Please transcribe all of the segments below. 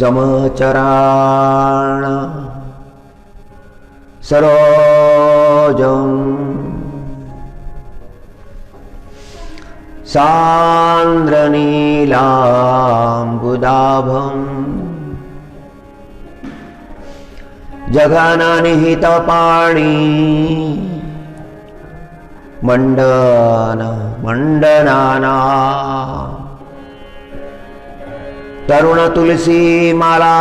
समचराण सरोजं सान्द्रनीलाम्बुदाभं जगन्निहितपाणि मण्डनाना तरुण तुलसी माला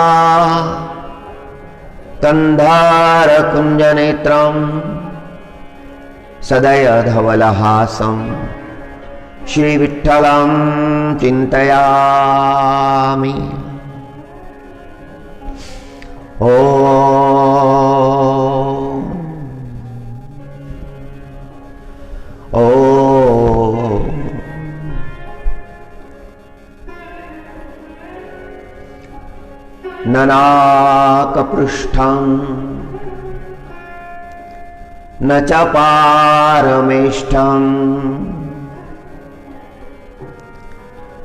कंधार कुंज नेत्रम सदय धवलहासं श्री विठ्ठलं चिंतयामि। ननाकपृष्ठं न च पारमेष्ठं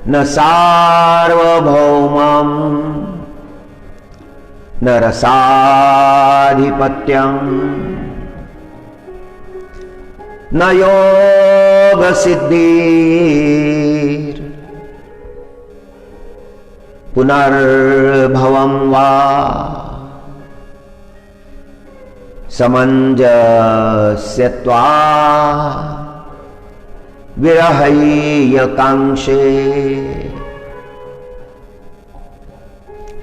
न सार्वभौमं न रसाधिपत्यं न योगसिद्धिर् पुनर्भवं वा समञ्जस्यत्वा विरहय्यकांक्षे।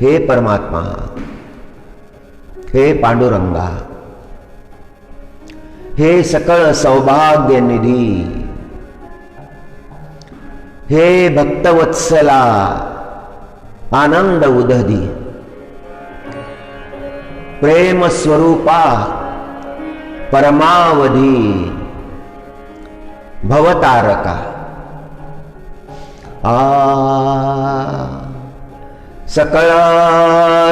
हे परमात्मा, हे पांडुरंगा, हे सकळ सौभाग्य निधी, हे भक्तवत्सला आनंद उदधी, प्रेम स्वरूपा परमावधी भवतारका। सकळ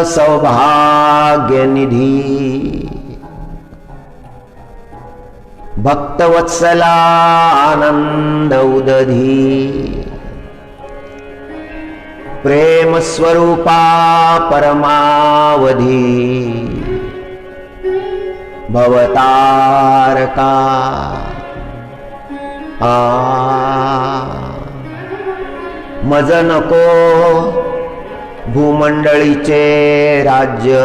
सौभाग्य निधी, भक्तवत्सला आनंद उदधी, प्रेम स्वरूपा परमावधी भवतारका। मज नको भूमंडळीचे राज्य,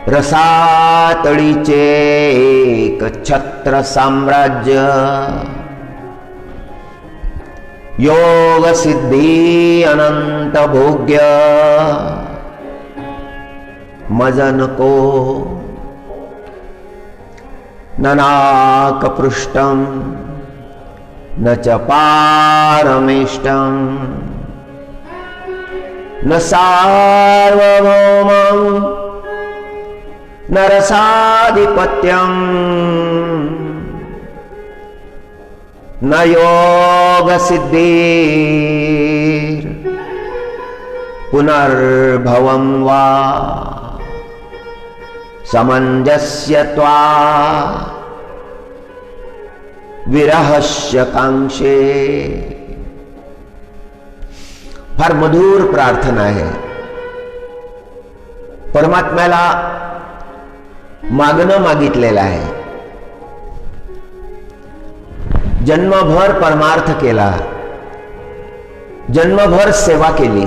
रसातळीचे एक छत्र साम्राज्य, योग सिद्धी अनंत भोग्य मज नको। ननाकपृष्ठं न च पारमेष्ठं न सार्वभौमं न रसाधिपत्यं न योग सिद्धिर् पुनर्भवं वा समञ्जस्यत्वा विरहस्य कांक्षे। फार मधुर प्रार्थना आहे। परमात्म्याला मागणं मागितलेलं आहे। जन्मभर परमार्थ केला, जन्मभर सेवा केली,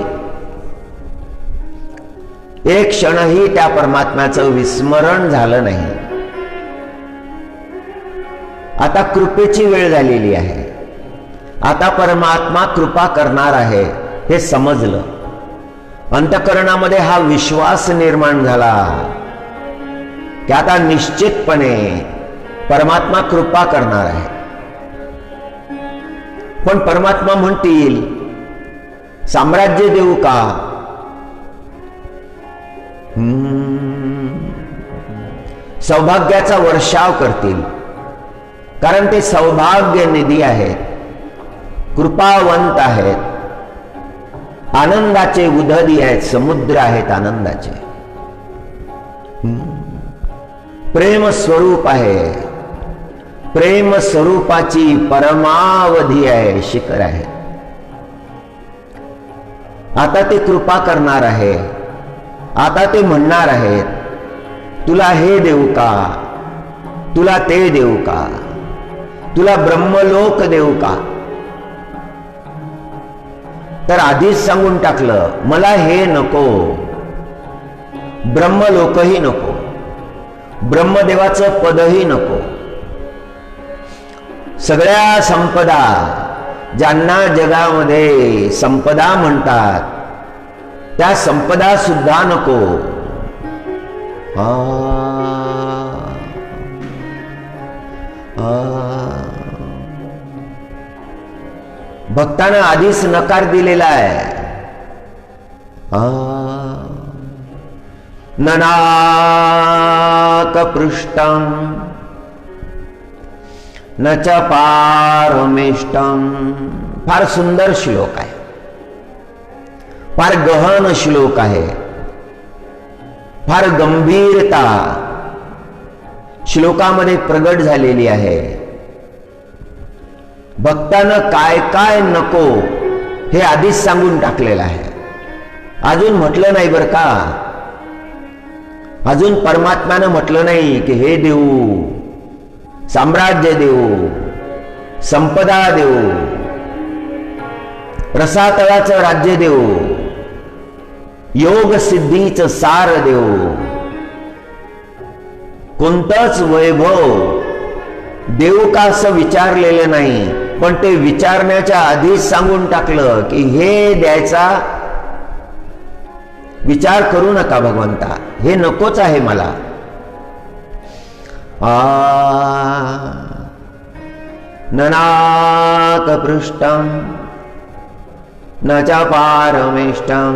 एक क्षणही त्या परमात्म्याचं विस्मरण झालं नाही। आता कृपेची वेळ झालेली आहे, आता परमात्मा कृपा करणार आहे हे समजलं। अंतःकरणामध्ये हा विश्वास निर्माण झाला की आता निश्चितपणे परमात्मा कृपा करणार आहे। पण परमात्मा म्हणतील साम्राज्य देऊ का? सौभाग्याचा वर्षाव करतील, कारण ते सौभाग्य निधी आहेत, कृपावंत आहेत, आनंदाचे उधदी आहेत, समुद्र आहेत आनंदाचे. प्रेम स्वरूप आहे, प्रेम स्वरूपाची परमावधी आहे, शिखर आहे. आता ते कृपा करणार आहे. आता ते म्हणणार आहेत, तुला हे देऊ का, तुला ते देऊ का, तुला ब्रह्मलोक देऊ का. तर आधीच सांगून टाकलं, मला हे नको, ब्रह्मलोकही नको, ब्रह्मदेवाचं पदही नको. सगळ्या संपदा, ज्यांना जगामध्ये संपदा म्हणतात, त्या संपदा सुद्धा नको. भक्तानं आधीच नकार दिलेला आहे. ननाकपृष्टं न च पारमेष्टं. फार सुंदर श्लोक आहे, फार गहन श्लोक आहे, फार गंभीरता श्लोकामध्ये प्रगट झालेली आहे. भक्तानं काय काय नको हे आधीच सांगून टाकलेलं आहे. अजून म्हटलं नाही बरं का, अजून परमात्म्यानं म्हटलं नाही की हे देऊ, साम्राज्य देऊ, संपदा देऊ, रसातळाचं राज्य देऊ, योग सिद्धीचं सार देऊ. कोणतंच वैभव देऊ का असं विचारलेलं नाही, पण ते विचारण्याच्या आधीच सांगून टाकलं की हे द्यायचा विचार करू नका भगवंता, हे नकोच आहे मला. ननाकपृष्टं न च पारमेष्टं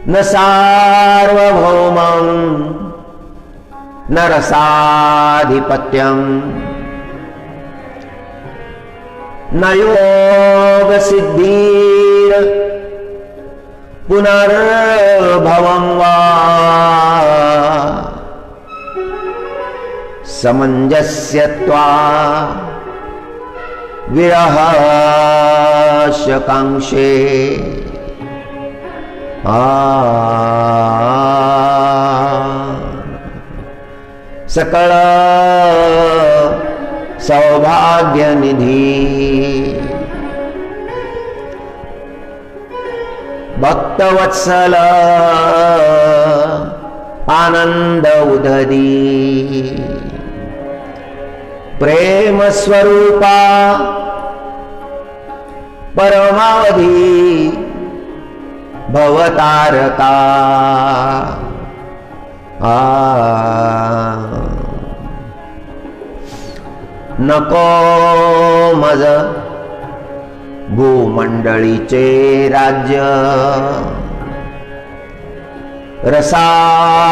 न सार्वभौमं न रसाधिपत्यं न योग सिद्धीर पुनर्भवं वा समंजस्यत्वा विरहस्य कांक्षे. सकळ सौभाग्य निधी भक्तवत्सल आनंद उददी. प्रेम स्वरूपा परमावधी भवतारका. नको मज भूमंडळीचे राज्य,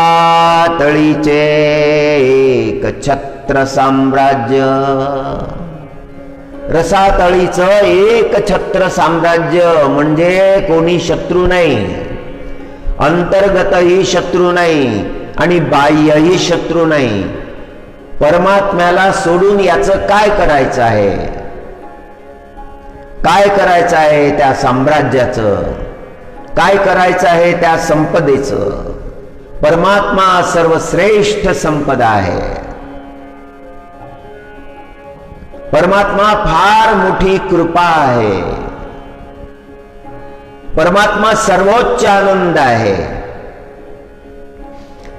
रसातळीचे एक छत्र साम्राज्य. रसातळीचं एक छत्र साम्राज्य म्हणजे कोणी शत्रू नाही, अंतर्गतही शत्रू नाही आणि बाह्यही शत्रू नाही. परमात्म्याला सोडून याचं काय करायचं आहे, काय करायचं आहे त्या साम्राज्याचं, काय करायचं आहे त्या संपदेचं. परमात्मा सर्वश्रेष्ठ संपदा आहे. परमात्मा फार मोठी कृपा आहे. परमात्मा सर्वोच्च आनंद आहे.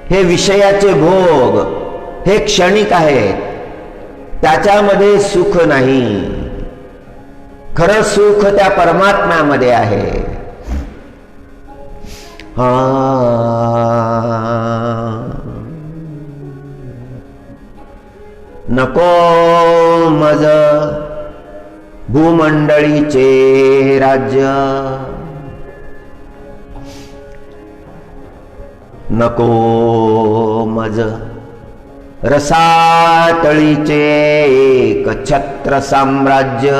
हे विषयाचे भोग हे क्षणिक आहेत, त्याच्यामध्ये सुख नाही. खरं सुख त्या परमात्म्यामध्ये आहे. नको मज भूमंडळीचे राज्य, नको मज रसातळीचे एक छत्र साम्राज्य.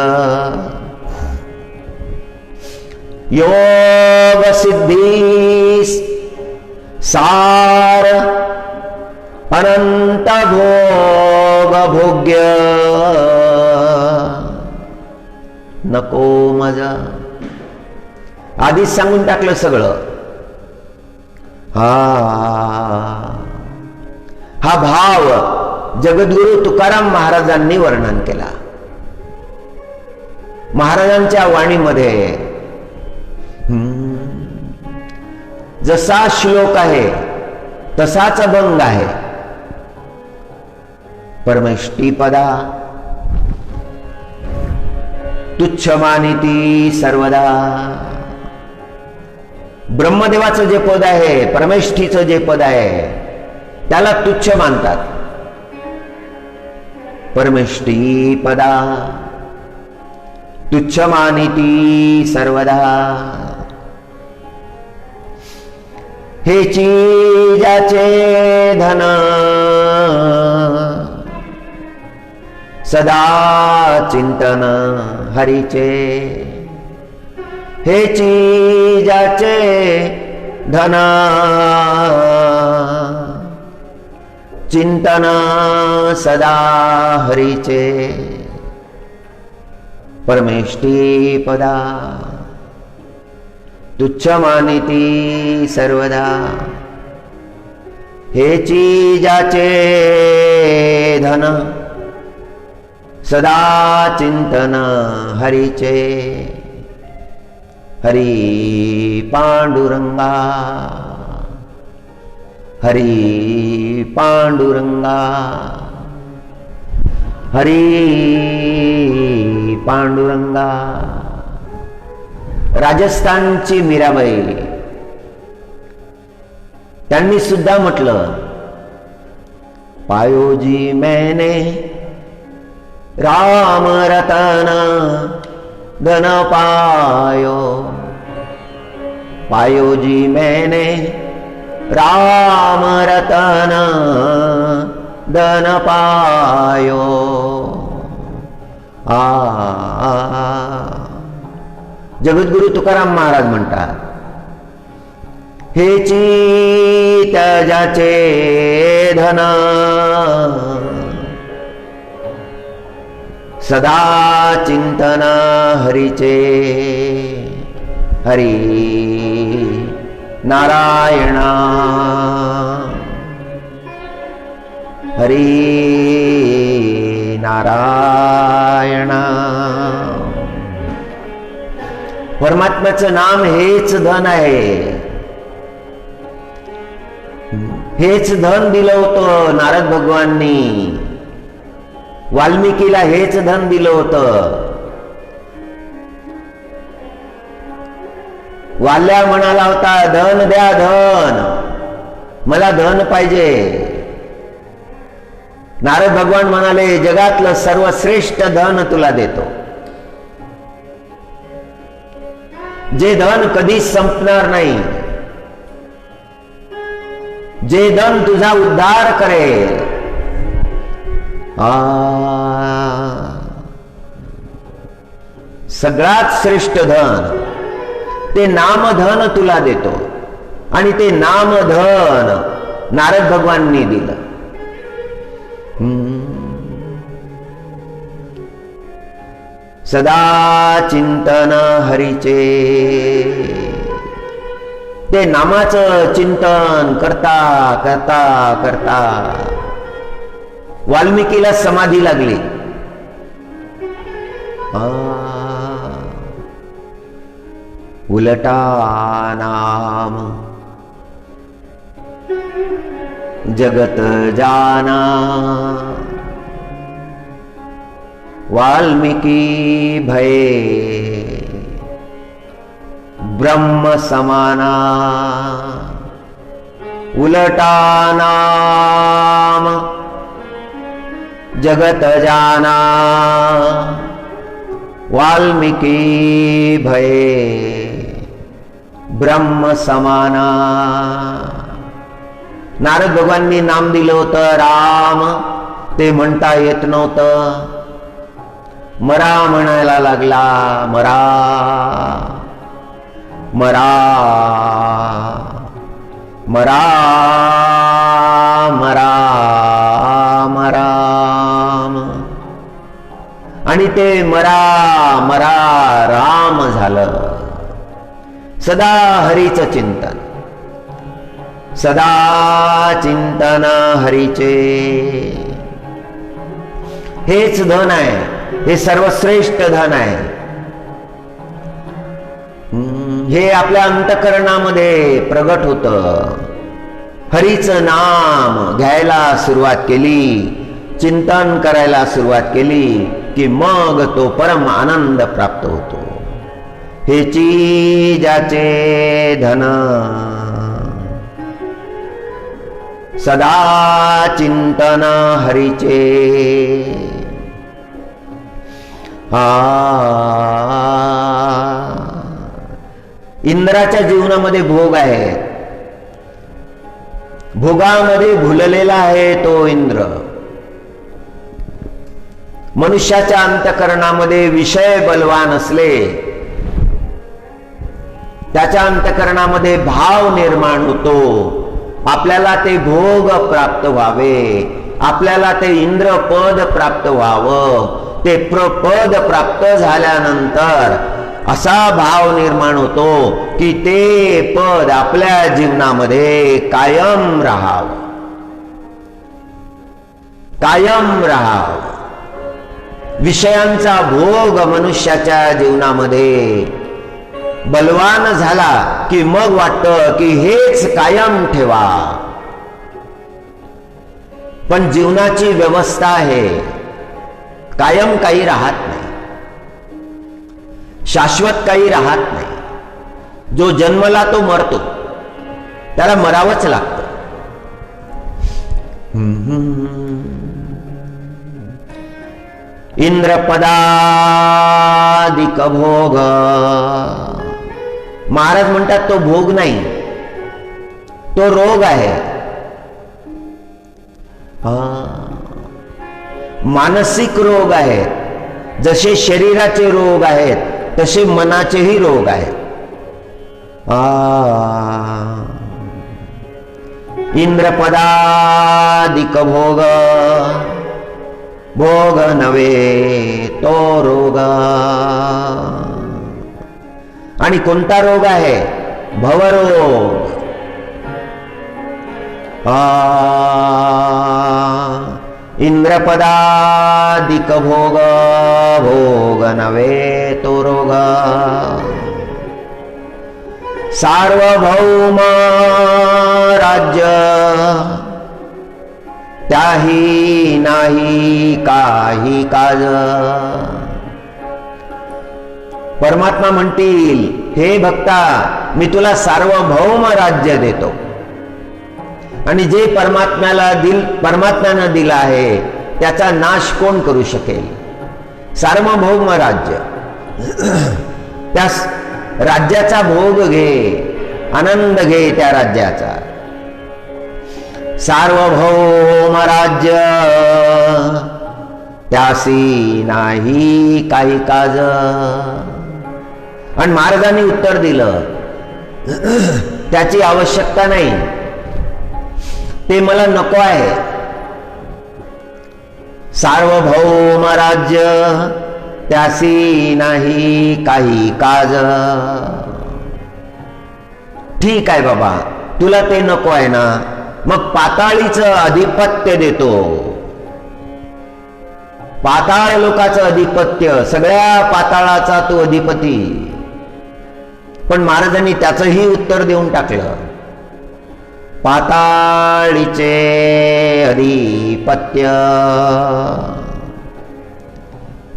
योग सिद्धीस सार अनंत भोग भोग्य नको माझा. आधीच सांगून टाकलं सगळं. हा भाव जगद्गुरु तुकाराम महाराजांनी वर्णन केला. महाराजांच्या वाणीमध्ये जसा श्लोक आहे तसाच अभंग आहे. परमेष्टीपदा तुच्छ मानिती सर्वदा. ब्रह्मदेवाचं जे पद आहे, परमेष्ठीचं जे पद आहे, त्याला तुच्छ मानतात. परमेष्टीपदा तुच्छ मानिती सर्वदा. हेची ज्याचे धन सदा चिंतन हरीचे. हेची ज्याचे धन चिंतन सदा हरीचे. परमेष्ठीपदा तुच्छ मानिती सर्वदा. हेची ज्याचे धन सदा चिंतन हरीचे. हरी पांडुरंगा हरी पांडुरंगा हरी पांडुरंगा. राजस्थानची मीराबाई त्यांनी सुद्धा म्हटलं, पायोजी मैंने राम रतन धन पायो. पायोजी मैंने राम रतन धन पायो. जगद्गुरु तुकाराम महाराज म्हणतात, हेची त्याजाचे धन सदा चिंतन हरीचे. हरी नारायणा हरी नारायणा. परमात्म्याचं नाम हेच धन आहे. हेच धन दिलं होतं नारद भगवाननी. वाल्मिकीला हेच धन दिलं होतं. वाल्या म्हणाला होता, धन द्या धन, मला धन पाहिजे. नारद भगवान म्हणाले, जगातलं सर्वश्रेष्ठ धन तुला देतो, जे धन कधीच संपणार नाही, जे धन तुझा उद्धार करेल. सगळ्यात श्रेष्ठ धन ते नामधन तुला देतो. आणि ते नामधन नारद भगवाननी दिलं. सदा चिंतन हरीचे. ते नामाचं चिंतन करता करता करता वाल्मिकीला समाधी लागली. उलटा नाम जगत जाना. वाल्मीकी भये ब्रह्म समाना. उलटा नाम जगत जाना. वाल्मीकी भये ब्रह्म समाना. नारद भगवाननी नाम दिलं होतं राम, ते म्हणता येत नव्हतं. मरा म्हणायला लागला, मरा. मरा मरा मरा मरा आणि ते मरा मरा राम झालं. सदा हरीचं चिंतन, सदा चिंतन हरीचे. हेच धन आहे, हे सर्वश्रेष्ठ धन आहे. हे आपल्या अंतकरणामध्ये प्रगट होतं. हरीचं नाम घ्यायला सुरुवात केली, चिंतन करायला सुरुवात केली की मग तो परम आनंद प्राप्त होतो. हेची ज्याचे धन सदा चिंतन हरीचे. इंद्राच्या जीवनामध्ये भोग आहे, भोगामध्ये भुललेला आहे तो इंद्र. मनुष्याच्या अंतकरणामध्ये विषय बलवान असले, त्याच्या अंतकरणामध्ये भाव निर्माण होतो. आपल्याला ते भोग प्राप्त व्हावे, आपल्याला ते इंद्र पद प्राप्त व्हावं. ते पद प्राप्त झाल्यानंतर असा भाव निर्माण होतो की ते पद आपल्या जीवनामध्ये कायम राहावं, कायम राहावं. विषयांचा भोग मनुष्याच्या जीवनामध्ये बलवान झाला की मग वाटतं की हेच कायम ठेवा. पण जीवनाची व्यवस्था आहे, कायम काही राहत नाही, शाश्वत काही राहत नाही. जो जन्मला तो मरतो, त्याला मरावंच लागतं. इंद्रपदादिक भोग. महाराज म्हणतात तो भोग नाही, तो रोग आहे. मानसिक रोग आहेत. जसे शरीराचे रोग आहेत तसे मनाचेही रोग आहेत. इंद्रपदादिक भोग, भोग नव्हे तो रोग. आणि कोणता रोग आहे? भवरोग. इंद्रपदादिक भोग, भोग नव्हे तो रोग. सार्वभौम राज्य त्याही नाही काही काज. परमात्मा म्हणतील, हे भक्ता, मी तुला सार्वभौम राज्य देतो. आणि जे परमात्म्यानं दिला आहे त्याचा नाश कोण करू शकेल? सार्वभौम राज्य. त्या राज्याचा भोग घे, आनंद घे त्या राज्याचा. सार्वभौम राज्य त्यासी नाही काही काज. आणि महाराजांनी उत्तर दिलं, त्याची आवश्यकता नाही, ते मला नको आहे. सार्वभौम राज्य त्यासी नाही काही काज. ठीक आहे बाबा, तुला ते नको आहे ना, मग पाताळीचं अधिपत्य देतो. पाताळ लोकाचं अधिपत्य, सगळ्या पाताळाचा तो अधिपती. पण महाराजांनी त्याचंही उत्तर देऊन टाकलं. पाताळीचे अधिपत्य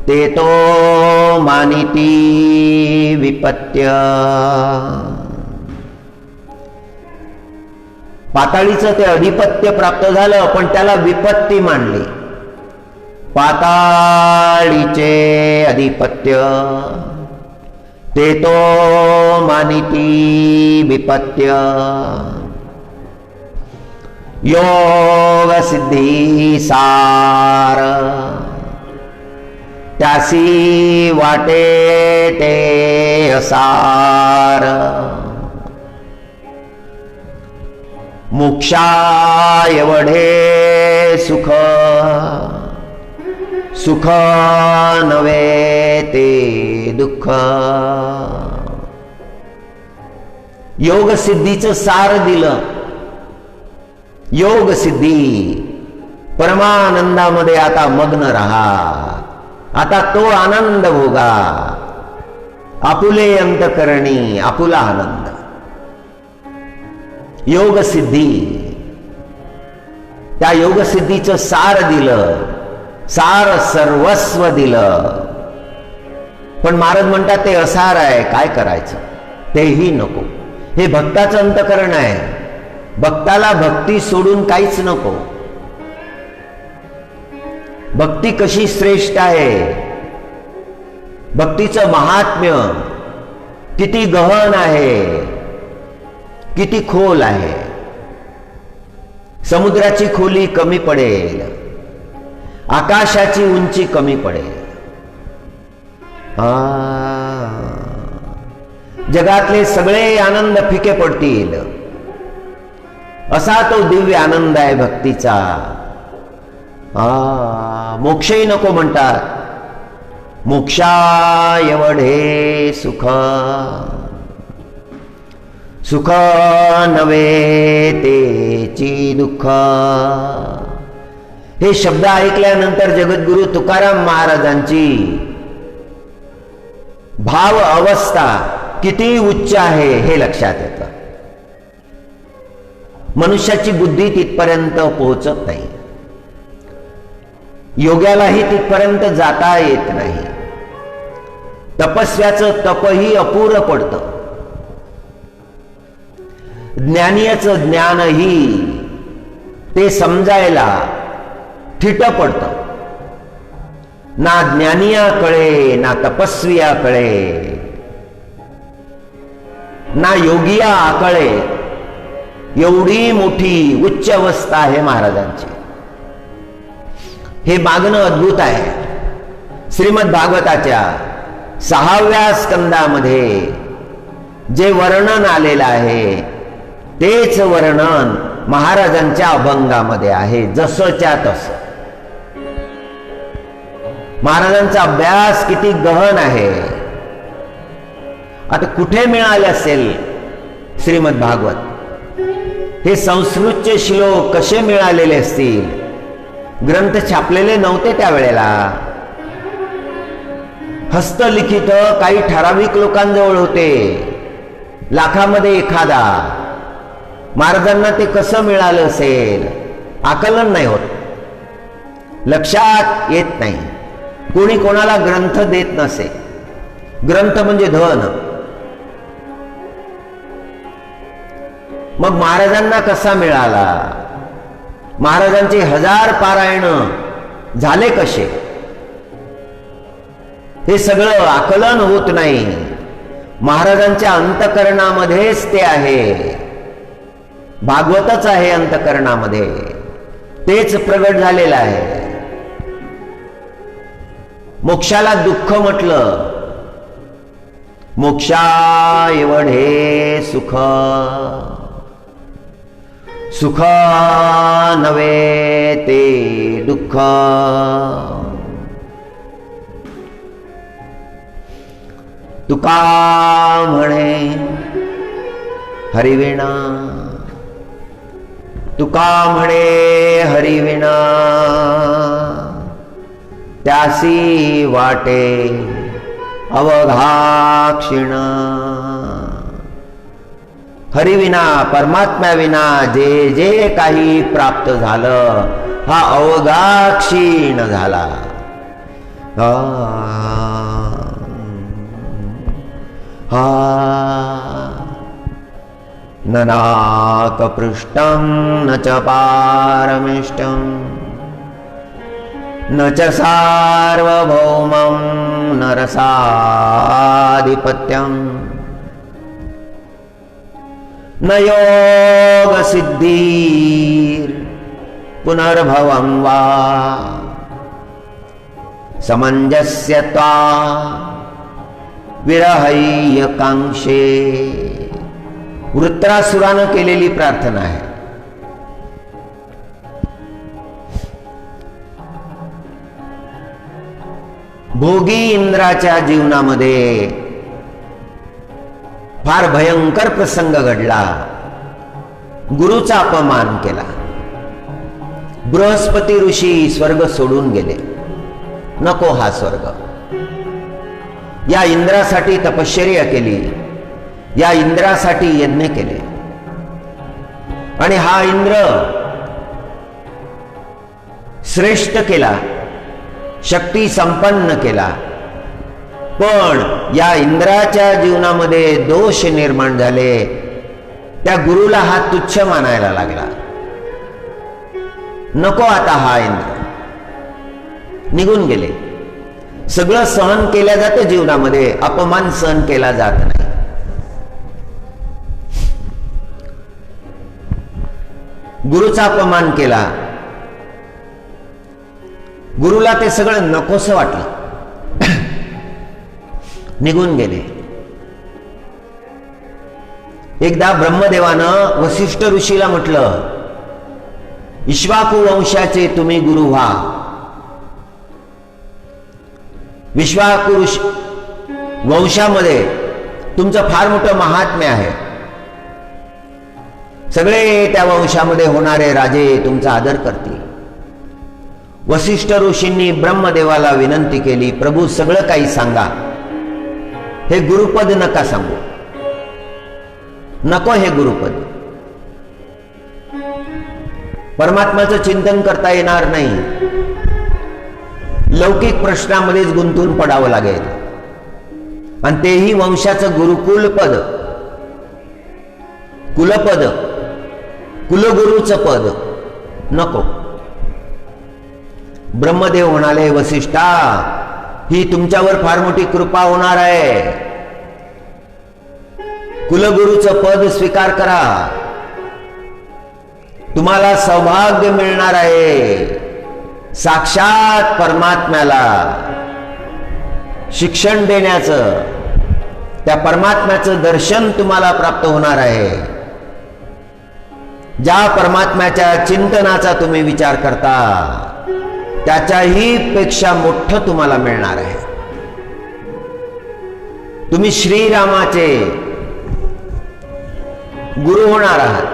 ते तो मानिती विपत्य. पाताळीचं ते अधिपत्य प्राप्त झालं, पण त्याला विपत्ती मानली. पाताळीचे अधिपत्य ते तो मानिती विपत्य. योग सिद्धी सार त्यासी वाटे ते असार. मोक्षा एवढे सुख, सुख नवे ते दुःख. योग सिद्धीचं सार दिलं. योग सिद्धी, परमानंदामध्ये आता मग्न रहा, आता तो आनंद भोगा. आपुले अंतकरणी आपुला आनंद. योग सिद्धी, त्या योग सिद्धीचं सार दिलं, सार सर्वस्व दिलं. पण महाराज म्हणतात ते असार आहे, काय करायचं तेही नको. हे भक्ताचं अंतकरण आहे. भक्ताला भक्ती सोडून काहीच नको. भक्ती कशी श्रेष्ठ आहे, भक्तीचं महात्म्य किती गहन आहे, किती खोल आहे. समुद्राची खोली कमी पडेल, आकाशाची उंची कमी पडेल. जगातले सगळे आनंद फिके पडतील. असा तो दिव्य आनंद आहे भक्तीचा. मोक्षही नको म्हणतात. मोक्षा एवढे सुख, सुख नवे तेची दुःख. हे शब्द ऐकल्यानंतर जगद्गुरु तुकाराम महाराजांची भाव अवस्था किती उच्च आहे हे लक्षात येतं. मनुष्याची बुद्धी तिथपर्यंत पोहोचत नाही. योग्यालाही तिथपर्यंत जाता येत नाही. तपस्याचं तपही अपुरं पडतं. ज्ञानीयाचं ज्ञानही ते समजायला थिट पडतं. ना ज्ञानिया कळे, ना तपस्विया कळे, ना योगिया कळे. एवढी मोठी उच्च अवस्था आहे महाराजांची. हे मागणं अद्भुत आहे. श्रीमद भागवताच्या 6व्या स्कंदामध्ये जे वर्णन आलेलं आहे तेच वर्णन महाराजांच्या अभंगामध्ये आहे, जसंच्या तसं. महाराजांचा अभ्यास किती गहन आहे. आता कुठे मिळाले असेल श्रीमद भागवत? हे संस्कृतचे श्लोक कसे मिळालेले असतील? ग्रंथ छापलेले नव्हते त्यावेळेला. हस्तलिखित काही ठराविक लोकांजवळ होते, लाखामध्ये एखादा. महाराजांना ते कसं मिळालं असेल आकलन नाही होत, लक्षात येत नाही. कोणी कोणाला ग्रंथ देत नसे. ग्रंथ म्हणजे धन. मग महाराजांना कसा मिळाला? महाराजांचे 1000 पारायण झाले कसे? हे सगळं आकलन होत नाही. महाराजांच्या अंतकरणामध्येच ते आहे. भागवतच आहे अंतकरणामध्ये, तेच प्रगट झालेलं आहे. मोक्षाला दुःख म्हटलं. मोक्षा एवढे सुख, सुख नवे ते दुःख. तुका म्हणे हरिविना, तुका म्हणे हरिविना, त्यासी वाटे अवघा क्षीण. हरिविना, परमात्म्याविना जे जे काही प्राप्त झालं हा अवघा क्षीण झाला. न नाकपृष्ठं न च पारमिष्टं न च सार्वभौमं न रसाधिपत्यं न योग सिद्धीर पुनर्भवं वा समंजस्यत्वा विरहय्य कांक्षे. वृत्रासुरानं केलेली प्रार्थना आहे. भोगी इंद्राच्या जीवनामध्ये फार भयंकर प्रसंग घडला. गुरुचा अपमान केला. बृहस्पती ऋषी स्वर्ग सोडून गेले. नको हा स्वर्ग. या इंद्रासाठी तपश्चर्या केली, या इंद्रासाठी यज्ञ केले, आणि हा इंद्र श्रेष्ठ केला, शक्ती संपन्न केला. पण या इंद्राच्या जीवनामध्ये दोष निर्माण झाले. त्या गुरुला हा तुच्छ मानायला लागला. नको आता हा इंद्र. निघून गेले. सगळं सहन केल्या जातं जीवनामध्ये, अपमान सहन केला जात नाही. गुरुचा अपमान केला. गुरुला ते सगळं नकोसं वाटलं. निघून गेले. एकदा ब्रह्मदेवानं वसिष्ठ ऋषीला म्हटलं, इक्ष्वाकू वंशाचे तुम्ही गुरु व्हा. इक्ष्वाकू वंशामध्ये तुमचं फार मोठं महात्म्य आहे. सगळे त्या वंशामध्ये होणारे राजे तुमचा आदर करतील. वसिष्ठ ऋषींनी ब्रह्मदेवाला विनंती केली, प्रभू सगळं काही सांगा, हे गुरुपद नका सांगू. नको हे गुरुपद. परमात्म्याचं चिंतन करता येणार नाही. लौकिक प्रश्नामध्येच गुंतून पडावं लागेल, आणि तेही वंशाचं गुरुकुलपद, कुलपद, कुलगुरूचं पद नको. ब्रह्मदेव म्हणाले, वसिष्ठा, ही तुमच्यावर फार मोठी कृपा होणार आहे. कुलगुरूचं पद स्वीकार करा. तुम्हाला सौभाग्य मिळणार आहे. साक्षात परमात्म्याला शिक्षण देण्याचं, त्या परमात्म्याचं दर्शन तुम्हाला प्राप्त होणार आहे. ज्या परमात्म्याच्या चिंतनाचा तुम्ही विचार करता, त्याच्याही पेक्षा मोठं तुम्हाला मिळणार आहे. तुम्ही श्रीरामाचे गुरु होणार आहात.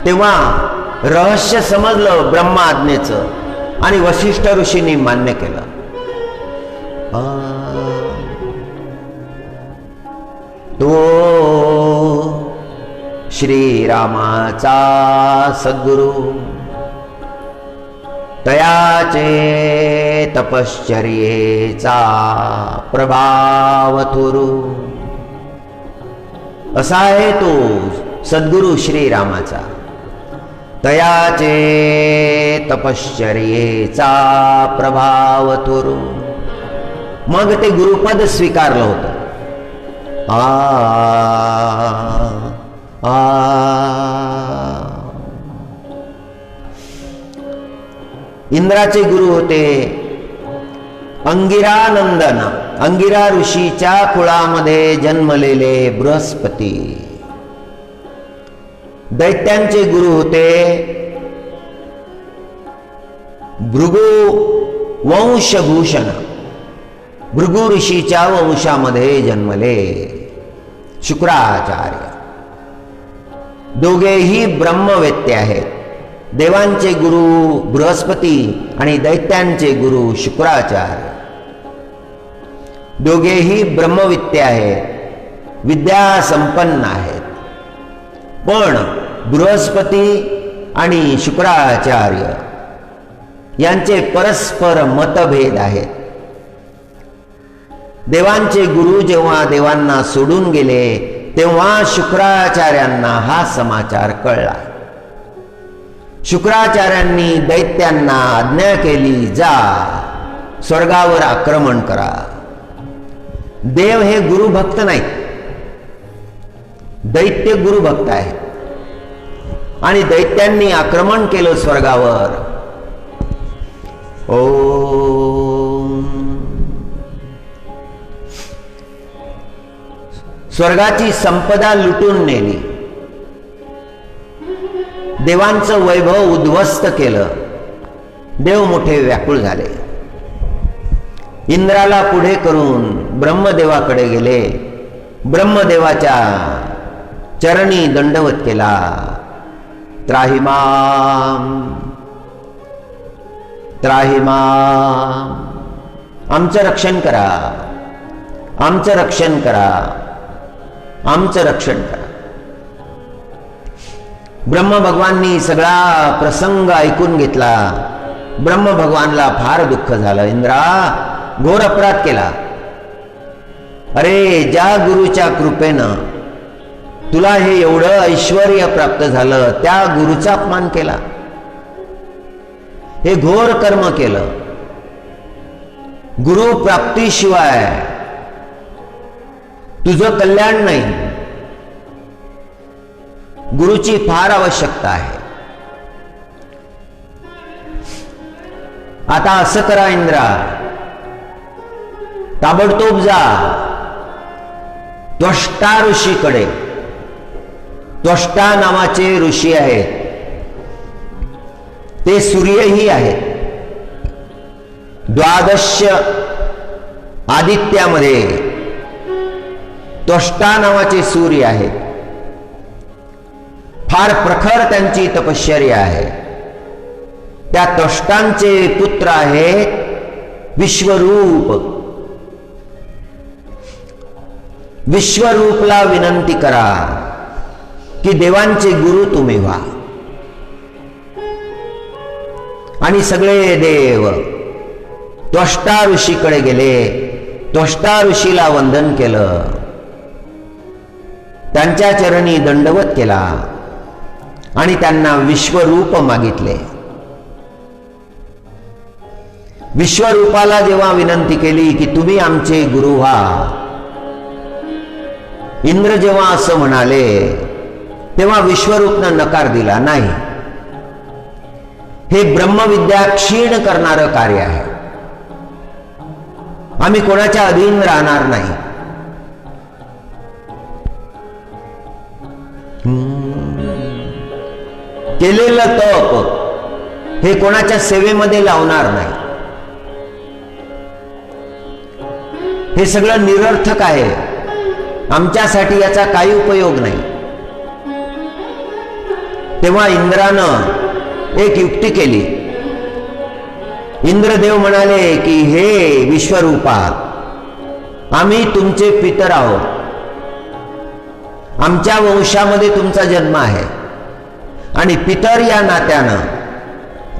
तेव्हा रहस्य समजलं ब्रह्माज्ञेचं, आणि वसिष्ठ ऋषींनी मान्य केलं. तो श्रीरामाचा सद्गुरु, तयाचे तपश्चर्येचा प्रभाव थोरू. असा आहे तो सद्गुरु श्रीरामाचा. तयाचे तपश्चर्येचा प्रभाव थोरू. मग ते गुरुपद स्वीकारलं होतं. इंद्राचे गुरु होते अंगिरानंदन. अंगिरा ऋषीच्या कुळामध्ये जन्मलेले बृहस्पती. दैत्यांचे गुरु होते भृगु वंशभूषण. भृगु ऋषीच्या वंशामध्ये जन्मले शुक्राचार्य. दोघेही ब्रह्मवेत्ते आहेत. देवांचे गुरु बृहस्पती आणि दैत्यांचे गुरु शुक्राचार्य. दोघेही ब्रह्मविद्ते आहेत, विद्या संपन्न आहेत. पण बृहस्पती आणि शुक्राचार्य यांचे परस्पर मतभेद आहेत. देवांचे गुरु जेव्हा देवांना सोडून गेले, तेव्हा शुक्राचार्यांना हा समाचार कळला. शुक्राचार्यांनी दैत्यांना आज्ञा केली, जा स्वर्गावर आक्रमण करा. देव हे गुरुभक्त नाहीत, दैत्य गुरुभक्त आहेत. आणि दैत्यांनी आक्रमण केलं स्वर्गावर. स्वर्गाची संपदा लुटून नेली. देवांचं वैभव उद्ध्वस्त केलं. देव मोठे व्याकुळ झाले. इंद्राला पुढे करून ब्रह्मदेवाकडे गेले. ब्रह्मदेवाच्या चरणी दंडवत केला. त्राहि माम, त्राहि माम, आमचं रक्षण करा, आमचं रक्षण करा, आमचं रक्षण करा. ब्रह्म भगवानांनी सगळा प्रसंग ऐकून घेतला. ब्रह्म भगवानला फार दुःख झालं. इंद्रा, घोर अपराध केला. अरे, ज्या गुरुच्या कृपेनं तुला हे एवढं ऐश्वर्य प्राप्त झालं, त्या गुरुचा अपमान केला. हे घोर कर्म केलं. गुरु प्राप्तीशिवाय तुझं कल्याण नाही. गुरुची फार आवश्यकता आहे. आता असं करा इंद्रा, ताबडतोब जा त्वष्टा ऋषीकडे. त्वष्टा नावाचे ऋषी आहेत. ते सूर्यही आहेत. 12 आदित्यामध्ये त्वष्टा नावाचे सूर्य आहेत. फार प्रखर त्यांची तपश्चर्या आहे. त्या त्वष्टांचे पुत्र आहेत विश्वरूप. विश्वरूपला विनंती करा की देवांचे गुरु तुम्ही व्हा. आणि सगळे देव त्वष्टा ऋषीकडे गेले. त्वष्टा ऋषीला वंदन केलं. त्यांच्या चरणी दंडवत केला आणि त्यांना विश्वरूप मागितले. विश्वरूपाला जेव्हा विनंती केली की तुम्ही आमचे गुरु व्हा, इंद्र जेव्हा असं म्हणाले तेव्हा विश्वरूपनं नकार दिला. नाही, हे ब्रह्मविद्या क्षीण करणारं कार्य आहे. आम्ही कोणाच्या अधीन राहणार नाही. केलेलं तप हे कोणाच्या सेवेमध्ये लावणार नाही. हे सगळं निरर्थक आहे. आमच्यासाठी याचा काही उपयोग नाही. तेव्हा इंद्रानं एक युक्ती केली. इंद्रदेव म्हणाले की हे विश्वरूपा, आम्ही तुमचे पितर आहोत. आमच्या वंशामध्ये तुमचा जन्म आहे आणि पितर या नात्यानं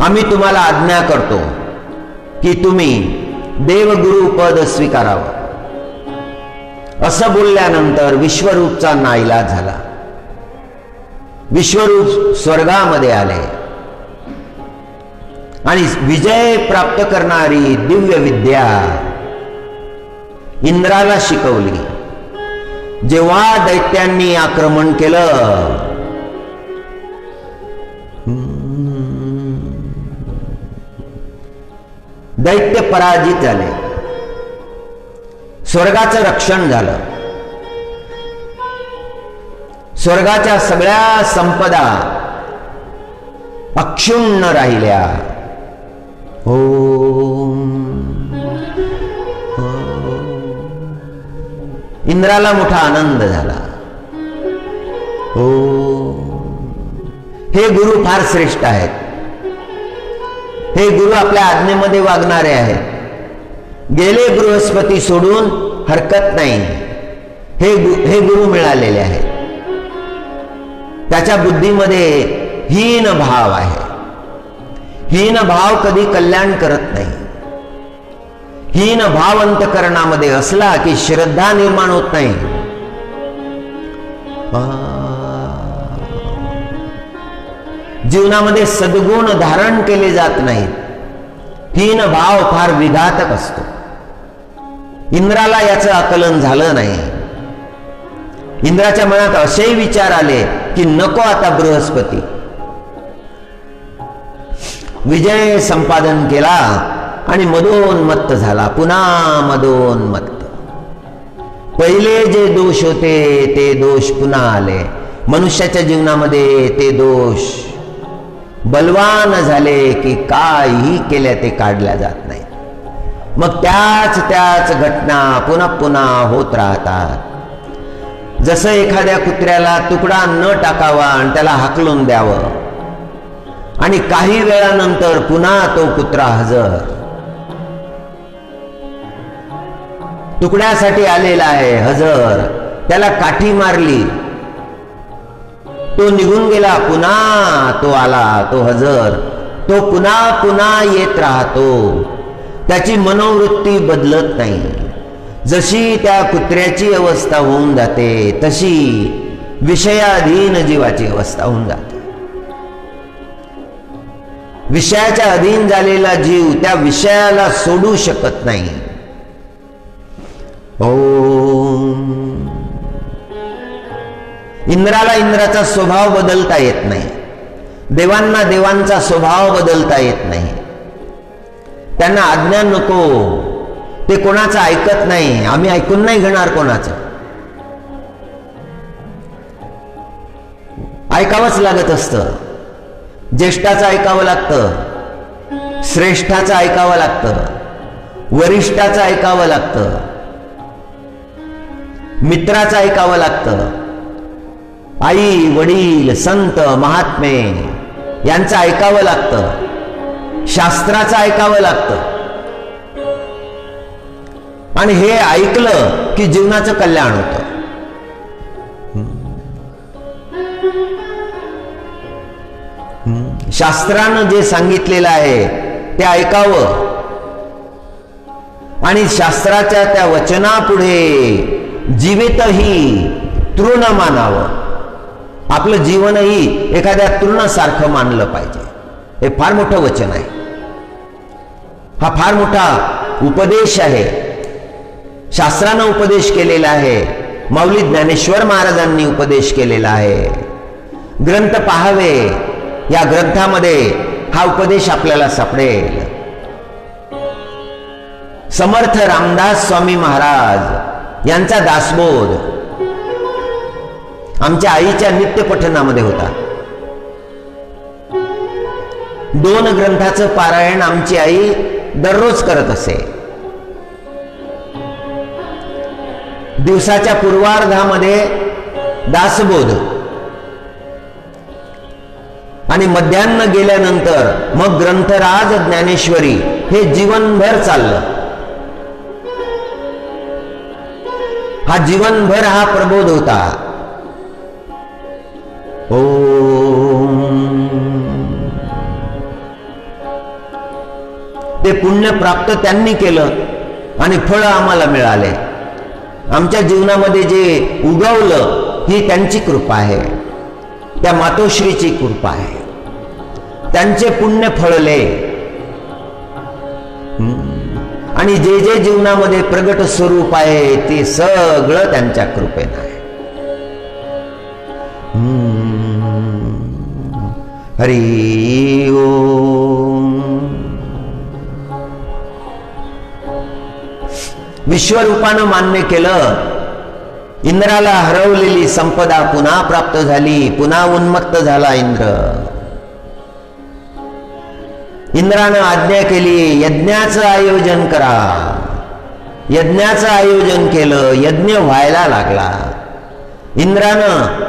आम्ही तुम्हाला आज्ञा करतो की तुम्ही देवगुरु पद स्वीकारावं. असं बोलल्यानंतर विश्वरूपचा नाईलाज झाला. विश्वरूप स्वर्गामध्ये आले आणि विजय प्राप्त करणारी दिव्य विद्या इंद्राला शिकवली. जेव्हा दैत्यांनी आक्रमण केलं, दैत्य पराजित झाले. स्वर्गाचं रक्षण झालं. स्वर्गाच्या सगळ्या संपदा अक्षुण्ण राहिल्या. इंद्राला मोठा आनंद झाला. हे गुरु फार श्रेष्ठ आहेत. हे गुरु आपल्या आज्ञेमध्ये वागणारे आहेत. गेले बृहस्पती सोडून हरकत नाही. हे गुरु मिळालेले आहेत. त्याच्या बुद्धीमध्ये हीन भाव आहे. हीन भाव कधी कल्याण करत नाही. हीन भाव अंतकरणामध्ये असला की श्रद्धा निर्माण होत नाही. जीवनामध्ये सद्गुण धारण केले जात नाहीत. हीन भाव फार विघातक असतो. इंद्राला याचं आकलन झालं नाही. इंद्राच्या मनात असेही विचार आले की नको आता बृहस्पती. विजय संपादन केला आणि मदोन्मत्त झाला. पुन्हा मदोन्मत्त. पहिले जे दोष होते ते दोष पुन्हा आले. मनुष्याच्या जीवनामध्ये ते दोष बलवान झाले की काहीही केल्या ते काढल्या जात नाही. मग त्याच घटना पुन्हा पुन्हा होत राहतात. जसं एखाद्या कुत्र्याला तुकडा न टाकावा आणि त्याला हाकलून द्यावं आणि काही वेळानंतर पुन्हा तो कुत्रा हजर. तुकड्यासाठी आलेला आहे, हजर. त्याला काठी मारली, तो निघून गेला, पुन्हा तो आला, तो हजर. तो पुन्हा पुन्हा येत राहतो. त्याची मनोवृत्ती बदलत नाही. जशी त्या कुत्र्याची अवस्था होऊन जाते तशी विषयाधीन जीवाची अवस्था होऊन जाते. विषयाच्या अधीन झालेला जीव त्या विषयाला सोडू शकत नाही. इंद्राला इंद्राचा स्वभाव बदलता येत नाही. देवांना देवांचा स्वभाव बदलता येत नाही. त्यांना आज्ञा नको, ते कोणाचं ऐकत नाही. आम्ही ऐकून नाही घेणार कोणाचं. ऐकावंच लागत असतं. ज्येष्ठाचं ऐकावं लागतं, श्रेष्ठाचं ऐकावं लागतं, वरिष्ठाचं ऐकावं लागतं, मित्राचं ऐकावं लागतं. आई वडील संत महात्मे यांचं ऐकावं लागतं, शास्त्राचं ऐकावं लागतं. आणि हे ऐकलं की जीवनाचं कल्याण होतं. शास्त्रानं जे सांगितलेलं आहे ते ऐकावं आणि शास्त्राच्या त्या वचनापुढे जीवितही तृण मानावं. आपलं जीवनही एखाद्या तृणासारखं मानलं पाहिजे. हे फार मोठं वचन आहे. हा फार मोठा उपदेश आहे. शास्त्रानं उपदेश केलेला आहे. माऊली ज्ञानेश्वर महाराजांनी उपदेश केलेला आहे. ग्रंथ पाहावे. या ग्रंथामध्ये हा उपदेश आपल्याला सापडेल. समर्थ रामदास स्वामी महाराज यांचा दासबोध आमच्या आईच्या नित्य पठणामध्ये होता. 2 ग्रंथाचं पारायण आमची आई दररोज करत असे. दिवसाच्या पूर्वार्धामध्ये दासबोध आणि मध्यान्ह गेल्यानंतर मग ग्रंथराज ज्ञानेश्वरी हे जीवनभर चाललं. हा जीवनभर हा प्रबोध होता. ते पुण्य प्राप्त त्यांनी केलं आणि फळ आम्हाला मिळाले. आमच्या जीवनामध्ये जे उगवलं ही त्यांची कृपा आहे, त्या मातोश्रीची कृपा आहे. त्यांचे पुण्य फळले आणि जे जे जीवनामध्ये प्रगट स्वरूप आहे ते सगळं त्यांच्या कृपेनं आहे. हरी ओम. विश्वरूपानं मान्य केलं. इंद्राला हरवलेली संपदा पुन्हा प्राप्त झाली. पुन्हा उन्मत्त झाला इंद्र. इंद्रानं आज्ञा केली, यज्ञाचं आयोजन करा. यज्ञाचं आयोजन केलं. यज्ञ व्हायला लागला. इंद्रानं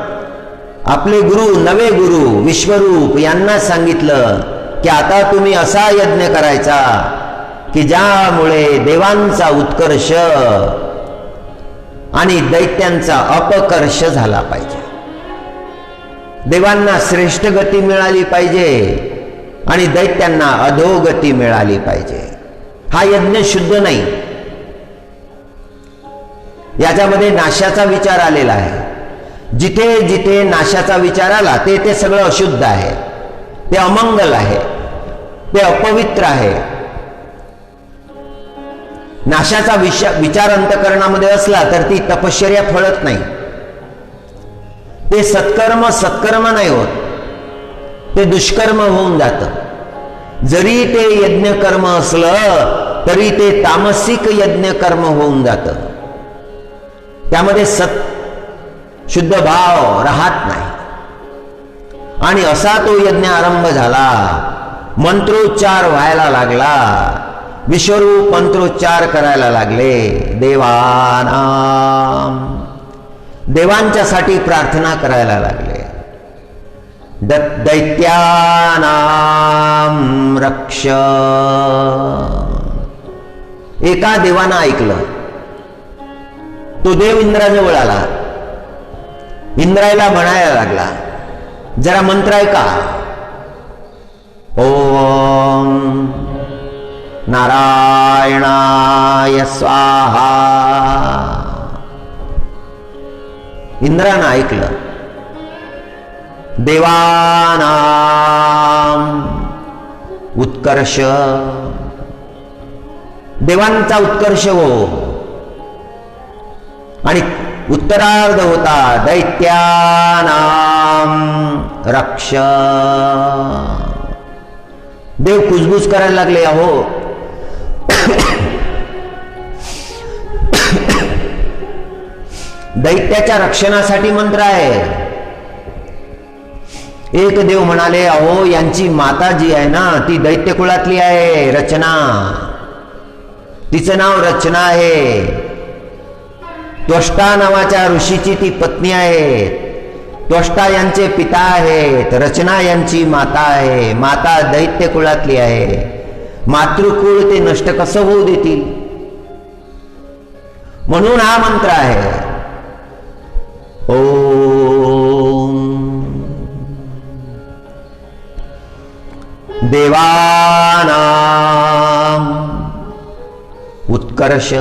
आपले गुरु, नवे गुरु विश्वरूप यांना सांगितलं की आता तुम्ही असा यज्ञ करायचा की ज्यामुळे देवांचा उत्कर्ष आणि दैत्यांचा अपकर्ष झाला पाहिजे. देवांना श्रेष्ठ गती मिळाली पाहिजे आणि दैत्यांना अधोगती मिळाली पाहिजे. हा यज्ञ शुद्ध नाही. याच्यामध्ये नाशाचा विचार आलेला आहे. जिथे जिथे नाशाचा विचार आला ते ते सगळं अशुद्ध आहे, ते अमंगल आहे, ते अपवित्र आहे. नाशाचा विचार अंतःकरणामध्ये असला तर ती तपश्चर्या फळत नाही. ते सत्कर्म नाही होत, ते दुष्कर्म होऊन जातं. जरी ते यज्ञ कर्म असलं तरी ते तामसिक यज्ञ कर्म होऊन जातं. त्यामध्ये शुद्ध भाव राहत नाही. आणि असा तो यज्ञ आरंभ झाला. मंत्रोच्चार व्हायला लागला. विश्वरूप मंत्रोच्चार करायला लागले. देवांच्यासाठी प्रार्थना करायला लागले. दैत्यानां रक्ष. एका देवानं ऐकलं. तो देव इंद्राजवळ आला. इंद्रायला म्हणायला लागला, जरा मंत्र ऐका. ओम नारायणाय स्वाहा. इंद्रानं ऐकलं. देवानां उत्कर्ष. देवांचा उत्कर्ष हो. आणि उत्तरार्ध होता दैत्यानां रक्ष. देव कुजबुज करायला लागले. अहो दैत्याच्या रक्षणासाठी मंत्र आहे. एक देव म्हणाले, अहो यांची माता जी आहे ना ती दैत्य कुळातली आहे, रचना. तिचं नाव रचना आहे. त्वष्टा नावाच्या ऋषीची ती पत्नी आहे. त्वष्टा यांचे पिता आहेत. रचना यांची माता आहे. माता दैत्य कुळातली आहे. मातृकुळ ते नष्ट कसं होऊ देतील, म्हणून हा मंत्र आहे. ओम देवानां उत्कर्ष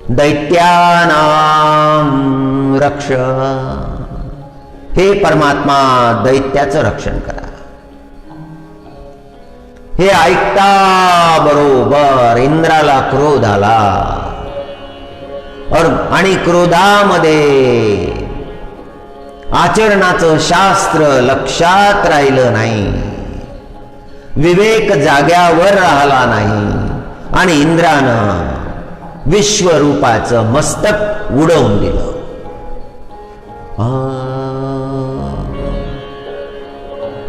दैत्यानां रक्ष. हे परमात्मा दैत्याचं रक्षण करा. हे ऐकता बरोबर इंद्राला क्रोध आला. आणि क्रोधामध्ये आचरणाचं शास्त्र लक्षात राहिलं नाही. विवेक जाग्यावर राहिला नाही. आणि इंद्रानं विश्वरूपाचं मस्तक उडवून दिलं.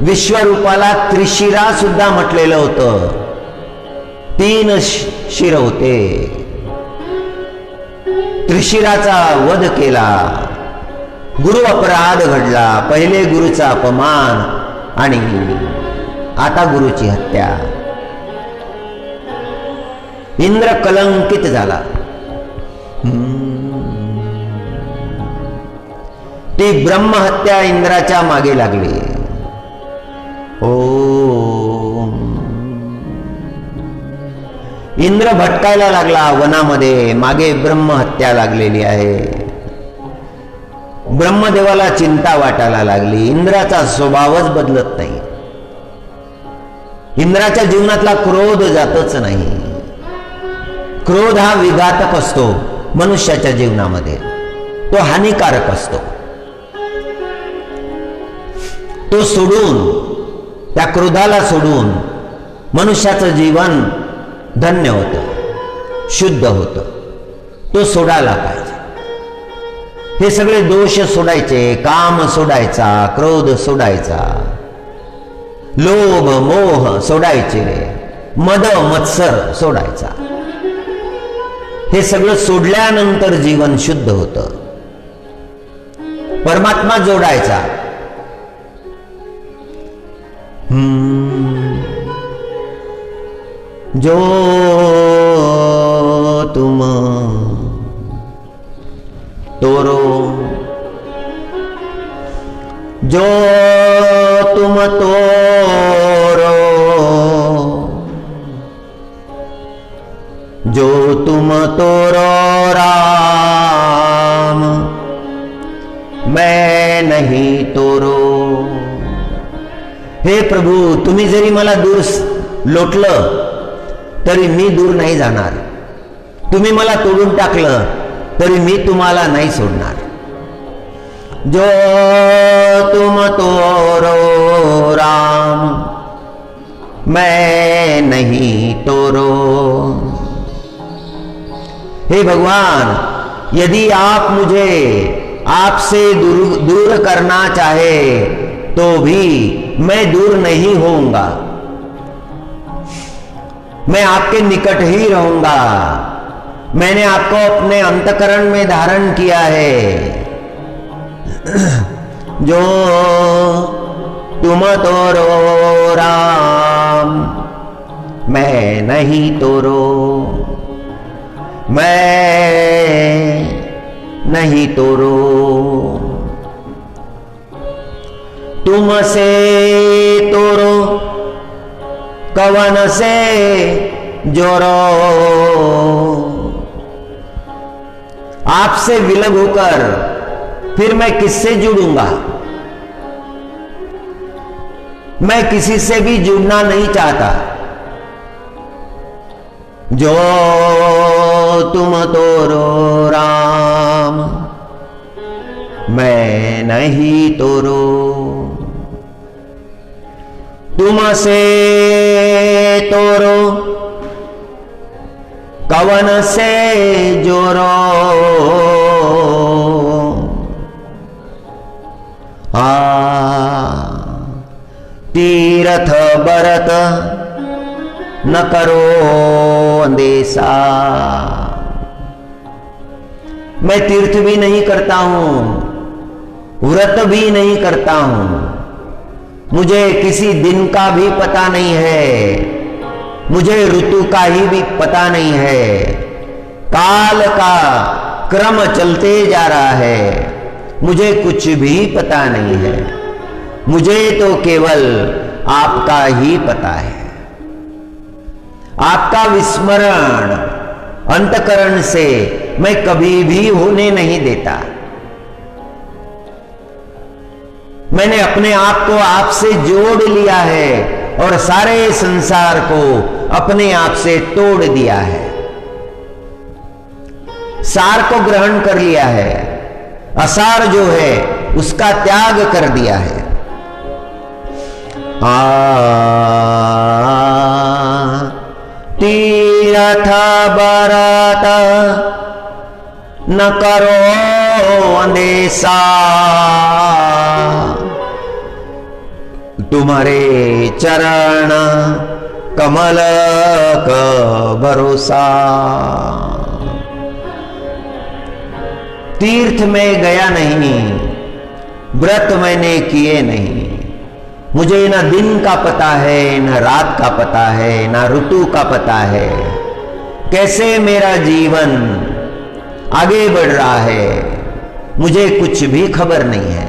विश्वरूपाला त्रिशिरा सुद्धा म्हटलेलं होतं. 3 शिर होते. त्रिशिराचा वध केला. गुरु अपराध घडला. पहिले गुरुचा अपमान आणि आता गुरुची हत्या. इंद्र कलंकित झाला. ती ब्रह्महत्या इंद्राच्या मागे लागली. ओम. इंद्र भटकायला लागला वनामध्ये. मागे ब्रह्महत्या लागलेली आहे. ब्रह्मदेवाला चिंता वाटायला लागली. इंद्राचा स्वभावच बदलत नाही. इंद्राच्या जीवनातला क्रोध जातच नाही. क्रोध हा विघातक असतो मनुष्याच्या जीवनामध्ये. तो हानिकारक असतो. तो सोडून, त्या क्रोधाला सोडून मनुष्याचं जीवन धन्य होतं, शुद्ध होतं. तो सोडायला पाहिजे. हे सगळे दोष सोडायचे. काम सोडायचा, क्रोध सोडायचा, लोभ मोह सोडायचे, मद मत्सर सोडायचा. हे सगळं सोडल्यानंतर जीवन शुद्ध होतं. परमात्मा जोडायचा. जो तुम तोरो, जो तुम तोरो, जो तुम तोरो राम, मैं नहीं तोरो. हे प्रभू, तुम्ही जरी मला दूर लोटलं तरी मी दूर नाही जाणार. तुम्ही मला तोडून टाकलं तरी मी तुम्हाला नाही सोडणार. जो तुम तोरो राम, मैं नहीं तोरो. हे भगवान, यदि आप मुझे आपसे दूर करना चाहे तो भी मैं दूर नहीं होऊंगा, मैं आपके निकट ही रहूंगा। मैंने आपको अपने अंतकरण में धारण किया है। जो तुम तोरो राम, मैं नहीं तोरो, मैं नहीं तोरो। तुमसे तोरो कवन से जोरो। आपसे विलग होकर फिर मैं किससे जुड़ूंगा? मैं किसी से भी जुड़ना नहीं चाहता। जो तुम तोरो राम, मैं नहीं तोरो। तुमसे तोरो कवन से जोरो। तीरथ बरत न करो अंदेशा। मैं तीर्थ भी नहीं करता हूं, व्रत भी नहीं करता हूं। मुझे किसी दिन का भी पता नहीं है, मुझे ऋतु का ही भी पता नहीं है। काल का क्रम चलते जा रहा है, मुझे कुछ भी पता नहीं है। मुझे तो केवल आपका ही पता है। आपका विस्मरण अंतकरण से मैं कभी भी होने नहीं देता। मैंने अपने आप को आपसे जोड़ लिया है और सारे संसार को अपने आप से तोड़ दिया है। सार को ग्रहण कर लिया है, असार जो है उसका त्याग कर दिया है। तीरथ बरत न करो अंदेशा। तुम्हारे चरण कमल का भरोसा। तीर्थ में गया नहीं, व्रत मैंने किए नहीं। मुझे न दिन का पता है, न रात का पता है, न ऋतु का पता है। कैसे मेरा जीवन आगे बढ़ रहा है, मुझे कुछ भी खबर नहीं है।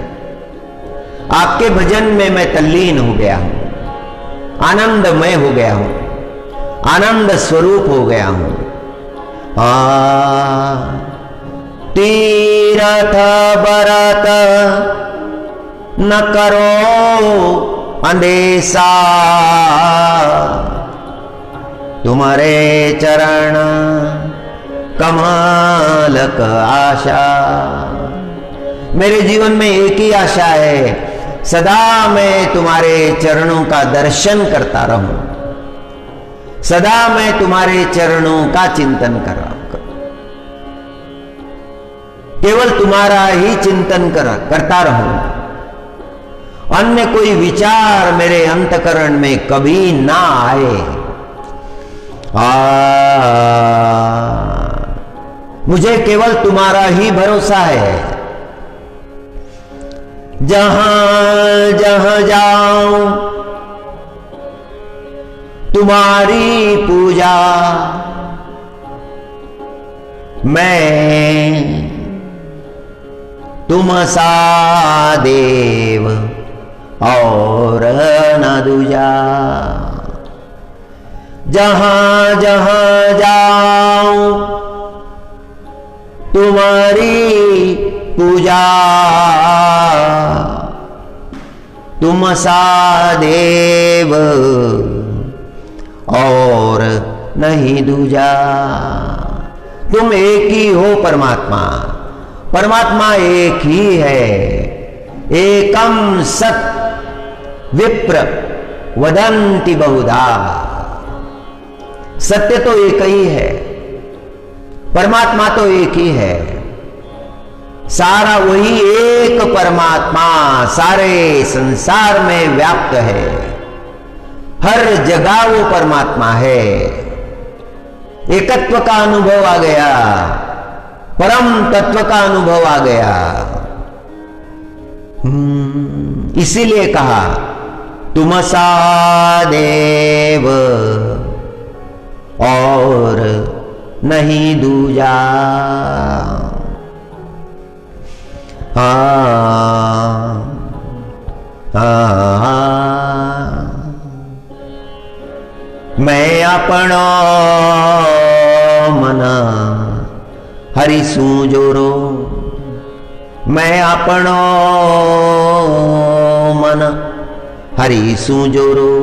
आपके भजन में मैं तल्लीन हो गया हूं, आनंदमय हो गया हूं, आनंद स्वरूप हो गया हूं। तीरथ बरत न करो अंदेशा। तुम्हारे चरण कमल का आशा। मेरे जीवन में एक ही आशा है, सदा मैं तुम्हारे चरणों का दर्शन करता रहूं, सदा मैं तुम्हारे चरणों का चिंतन कर रहा हूं। केवल तुम्हारा ही चिंतन करता रहूं, अन्य कोई विचार मेरे अंतकरण में कभी ना आए। मुझे केवल तुम्हारा ही भरोसा है। जहां जहां जाऊं तुम्हारी पूजा। मैं तुम सा देव और न दूजा। जहां जहां जाऊं तुम्हारी पूजा। तुम सा देव और नहीं दूजा। तुम एक ही हो परमात्मा, परमात्मा एक ही है। एकम सत विप्र वदंति बहुधा। सत्य तो एक ही है, परमात्मा तो एक ही है। सारा वही एक परमात्मा सारे संसार में व्याप्त है, हर जगह वो परमात्मा है। एकत्व का अनुभव आ गया, परम तत्व का अनुभव आ गया। इसीलिए कहा तुम सा देव और नहीं दूजा। मैं अपनो मन हरिसू जोरो, मैं अपनो मन हरिसू जोरो,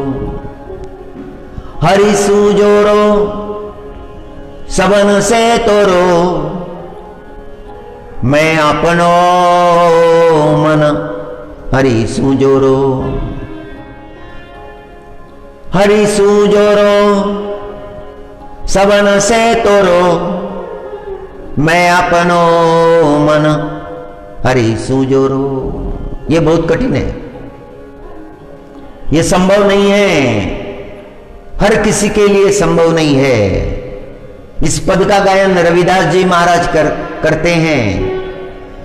हरिसू जोरो सबन से तोरो। मैं अपनो मन हरिसू जोरो, हरिसू जोरो सबन से तोरो। मैं अपनो मन हरिसू जोरो। ये बहुत कठिन है, ये संभव नहीं है, हर किसी के लिए संभव नहीं है। इस पद का गायन रविदास जी महाराज करते हैं।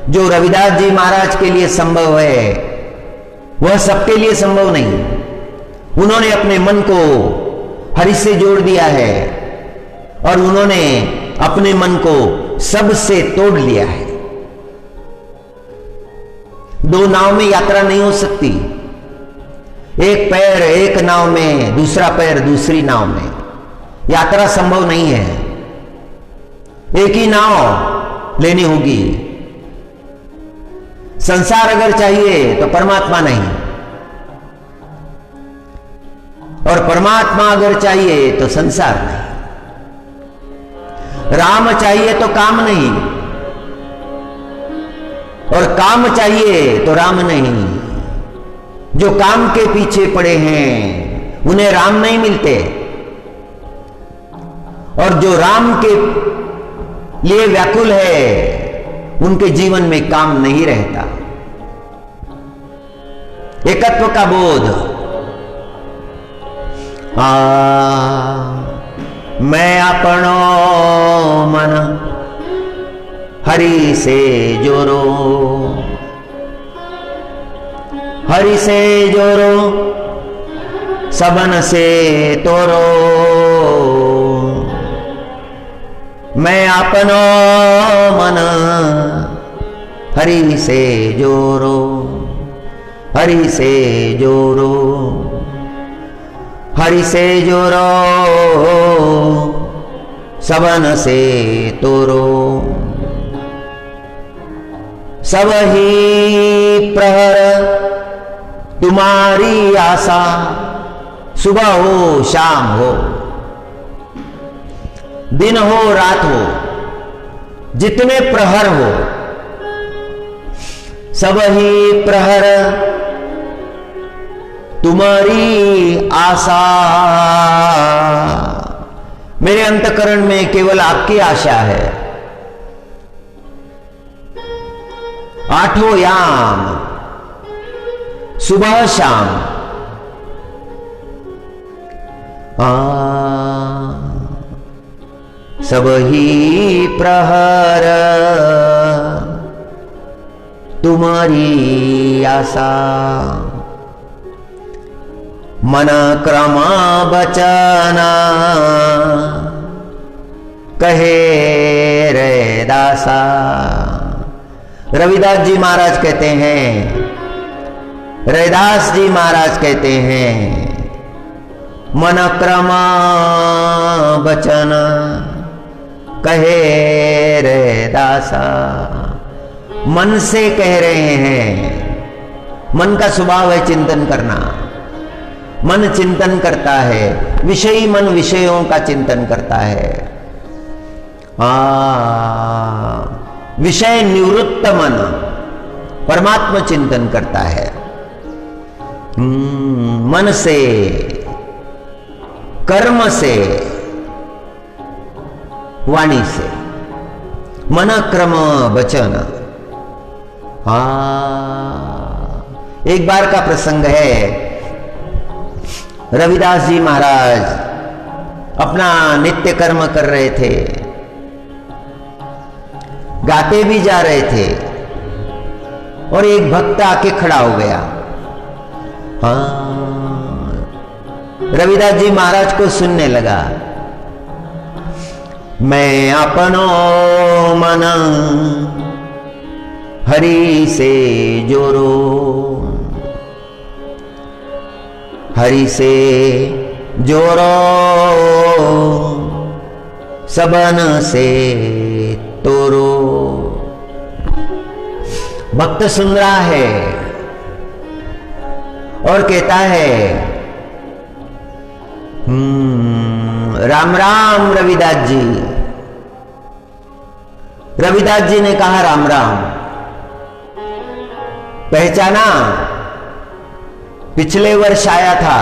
जो रविदास जी महाराज के लिए संभव है वह सबके लिए संभव नहीं। उन्होंने अपने मन को हरि से जोड़ दिया है और उन्होंने अपने मन को सबसे तोड़ लिया है। दो नाव में यात्रा नहीं हो सकती, एक पैर एक नाव में, दूसरा पैर दूसरी नाव में, यात्रा संभव नहीं है। एक ही नाव लेनी होगी। संसार अगर चाहिए तो परमात्मा नहीं, और परमात्मा अगर चाहिए तो संसार नहीं। राम चाहिए तो काम नहीं, और काम चाहिए तो राम नहीं। जो काम के पीछे पड़े हैं उन्हें राम नहीं मिलते, और जो राम के लिए व्याकुल है उनके जीवन में काम नहीं रहता। एकत्व का बोध। मैं अपनो मन हरि से जोरो, हरि से जोरो सबन से तोरो। मैं अपनो मन हरि से जोरो, हरि से जोरो, हरि से जोरो सबन से तोरो। सब ही प्रहर तुम्हारी आशा, सुबह हो शाम हो, दिन हो रात हो, जितने प्रहर हो, सब ही प्रहर तुम्हारी आशा। मेरे अंतकरण में केवल आपकी आशा है। आठों याम, सुबह शाम, सब ही प्रहर तुम्हारी आशा। मन क्रम बचना कहे रे दासा। रविदास जी महाराज कहते हैं, रैदास जी महाराज कहते हैं, मन क्रम बचन कहे रे दासा। मन से कह रहे हैं। मन का स्वभाव है चिंतन करना। मन चिंतन करता है, विषयी मन विषयों का चिंतन करता है। विषय निवृत्त मन परमात्मा चिंतन करता है। मन से, कर्म से, वाणी से। मन क्रम वचन एक बार का प्रसंग है। रविदास जी महाराज अपना नित्य कर्म कर रहे थे, गाते भी जा रहे थे, और एक भक्त आके खड़ा हो गया। रविदास जी महाराज को सुनने लगा। मैं अपनो मन हरि से जोरो, हरि से जोरो सबन से तोरो। भक्त सुन रहा है और कहता है राम राम रविदास जी। रविदास जी ने कहा राम राम। पहचाना? पिछले वर्ष आया था,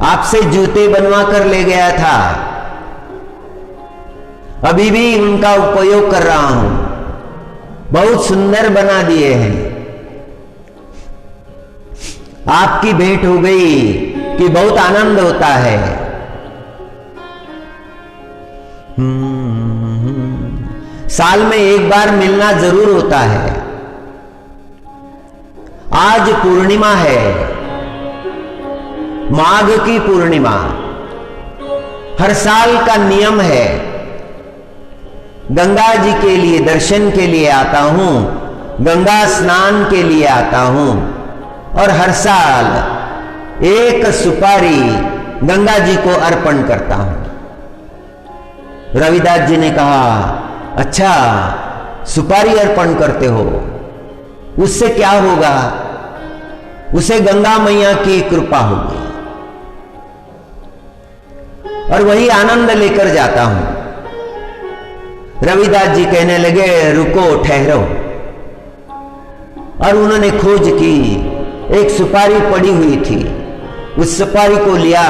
आपसे जूते बनवा कर ले गया था, अभी भी उनका उपयोग कर रहा हूं, बहुत सुंदर बना दिए हैं। आपकी भेंट हो गई कि बहुत आनंद होता है। साल में एक बार मिलना जरूर होता है। आज पूर्णिमा है, माघ की पूर्णिमा। हर साल का नियम है, गंगा जी के लिए दर्शन के लिए आता हूं, गंगा स्नान के लिए आता हूं, और हर साल एक सुपारी गंगा जी को अर्पण करता हूं। रविदास जी ने कहा, अच्छा सुपारी अर्पण करते हो, उससे क्या होगा? उसे गंगा मैया की कृपा होगी, और वही आनंद लेकर जाता हूं। रविदास जी कहने लगे रुको ठहरो, और उन्होंने खोज की। एक सुपारी पड़ी हुई थी, उस सुपारी को लिया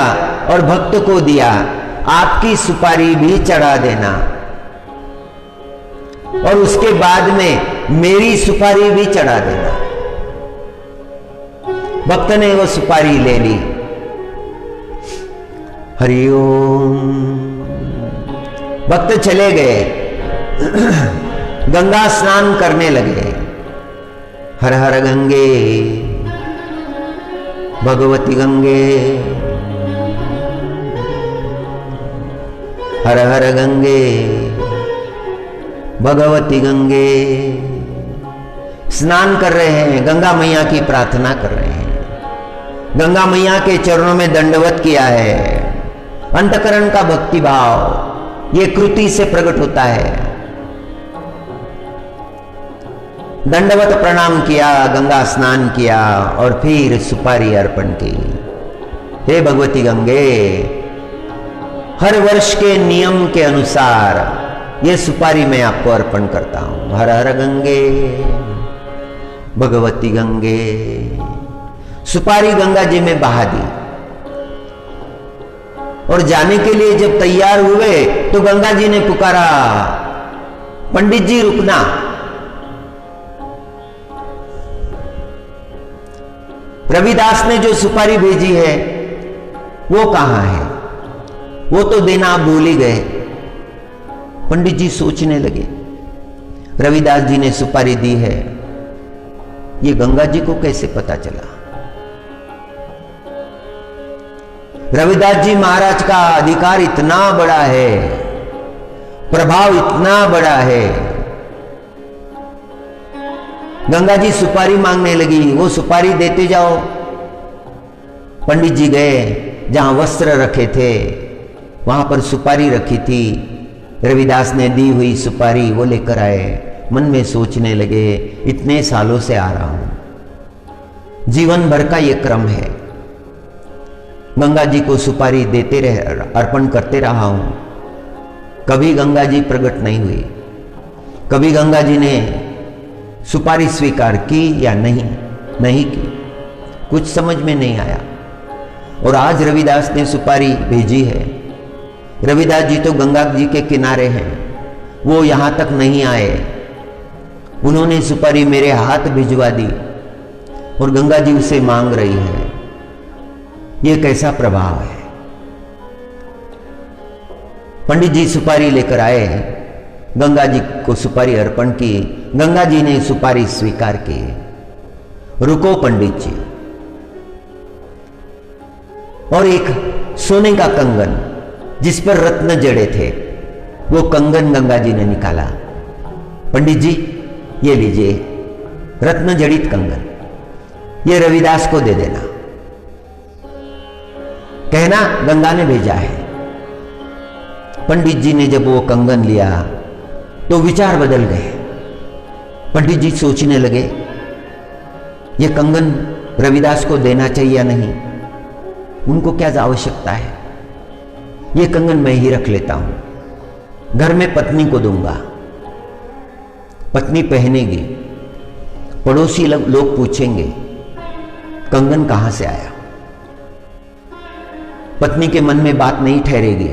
और भक्त को दिया। आपकी सुपारी भी चढ़ा देना, और उसके बाद में मेरी सुपारी भी चढ़ा देना। भक्त ने वो सुपारी ले ली। हरिओम। भक्त चले गए, गंगा स्नान करने लगे। हर हर गंगे भगवती गंगे, हर हर गंगे भगवती गंगे। स्नान कर रहे हैं, गंगा मैया की प्रार्थना कर रहे हैं, गंगा मैया के चरणों में दंडवत किया है। अंतकरण का भक्ति भाव ये कृति से प्रकट होता है। दंडवत प्रणाम किया, गंगा स्नान किया, और फिर सुपारी अर्पण की। हे भगवती गंगे, हर वर्ष के नियम के अनुसार ये सुपारी मैं आपको अर्पण करता हूं। हर हर गंगे भगवती गंगे। सुपारी गंगा जी में बहा दी, और जाने के लिए जब तैयार हुए तो गंगा जी ने पुकारा, पंडित जी रुकना। रविदास ने जो सुपारी भेजी है वो कहां है? वो तो देना आप भूल ही गए। पंडित जी सोचने लगे, रविदास जी ने सुपारी दी है, ये गंगा जी को कैसे पता चला? रविदास जी महाराज का अधिकार इतना बड़ा है, प्रभाव इतना बड़ा है। गंगा जी सुपारी मांगने लगी, वो सुपारी देते जाओ। पंडित जी गए, जहां वस्त्र रखे थे वहां पर सुपारी रखी थी। रविदास ने दी हुई सुपारी वो लेकर आए। मन में सोचने लगे, इतने सालों से आ रहा हूं, जीवन भर का ये क्रम है, गंगा जी को सुपारी देते रहे, अर्पण करते रहा हूं, कभी गंगा जी प्रकट नहीं हुई, कभी गंगा जी ने सुपारी स्वीकार की या नहीं की, कुछ समझ में नहीं आया। और आज रविदास ने सुपारी भेजी है। रविदास जी तो गंगा जी के किनारे हैं, वो यहां तक नहीं आए, उन्होंने सुपारी मेरे हाथ भिजवा दी और गंगा जी उसे मांग रही है। यह कैसा प्रभाव है। पंडित जी सुपारी लेकर आए, गंगा जी को सुपारी अर्पण की। गंगा जी ने सुपारी स्वीकार की। रुको पंडित जी। और एक सोने का कंगन जिस पर रत्न जड़े थे, वो कंगन गंगा जी ने निकाला। पंडित जी ये लीजिए रत्न जड़ित कंगन, ये रविदास को दे देना, कहना गंगा ने भेजा है। पंडित जी ने जब वो कंगन लिया तो विचार बदल गए। पंडित जी सोचने लगे, ये कंगन रविदास को देना चाहिए या नहीं, उनको क्या आवश्यकता है। ये कंगन मैं ही रख लेता हूं, घर में पत्नी को दूंगा, पत्नी पहनेगी, पड़ोसी लोग पूछेंगे कंगन कहां से आया। पत्नी के मन में बात नहीं ठहरेगी,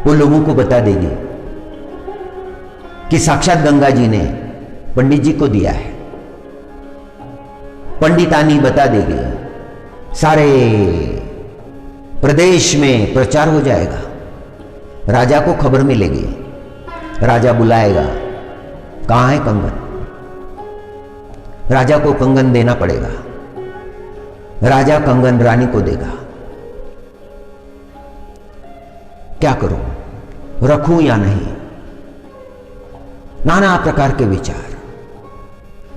वो लोगों को बता देगी कि साक्षात गंगा जी ने पंडित जी को दिया है। पंडितानी बता देगी, सारे प्रदेश में प्रचार हो जाएगा, राजा को खबर मिलेगी, राजा बुलाएगा, कहां है कंगन। राजा को कंगन देना पड़ेगा, राजा कंगन रानी को देगा। क्या करूं, रखूं या नहीं, नाना प्रकार के विचार।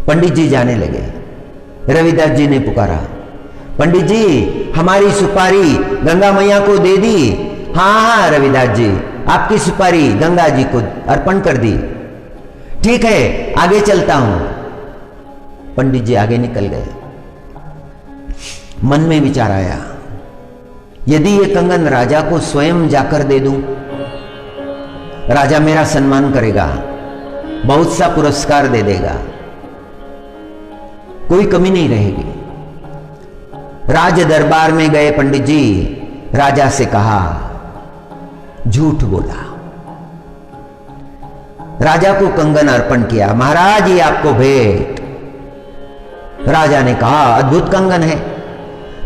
पंडित जी जाने लगे। रविदास जी ने पुकारा, पंडित जी हमारी सुपारी गंगा मैया को दे दी। हाँ रविदास जी, आपकी सुपारी गंगा जी को अर्पण कर दी। ठीक है, आगे चलता हूं। पंडित जी आगे निकल गए। मन में विचार आया, यदि ये कंगन राजा को स्वयं जाकर दे दूं, राजा मेरा सम्मान करेगा, बहुत सा पुरस्कार दे देगा, कोई कमी नहीं रहेगी। राज दरबार में गए पंडित जी, राजा से कहा, झूठ बोला। राजा को कंगन अर्पण किया, महाराज ये आपको भेंट। राजा ने कहा, अद्भुत कंगन है,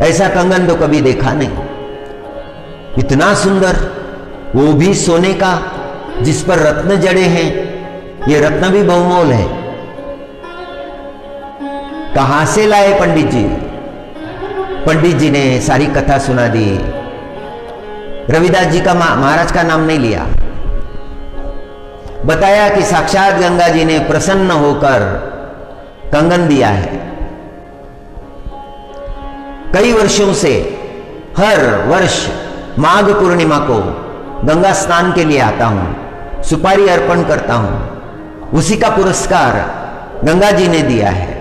ऐसा कंगन तो कभी देखा नहीं, इतना सुंदर, वो भी सोने का जिस पर रत्न जड़े हैं, ये रत्न भी बहुमोल है। कहां से लाए पंडित जी। पंडित जी ने सारी कथा सुना दी। रविदास जी का महाराज का नाम नहीं लिया, बताया कि साक्षात गंगा जी ने प्रसन्न होकर कंगन दिया है। कई वर्षों से हर वर्ष माघ पूर्णिमा को गंगा स्नान के लिए आता हूं, सुपारी अर्पण करता हूं, उसी का पुरस्कार गंगा जी ने दिया है।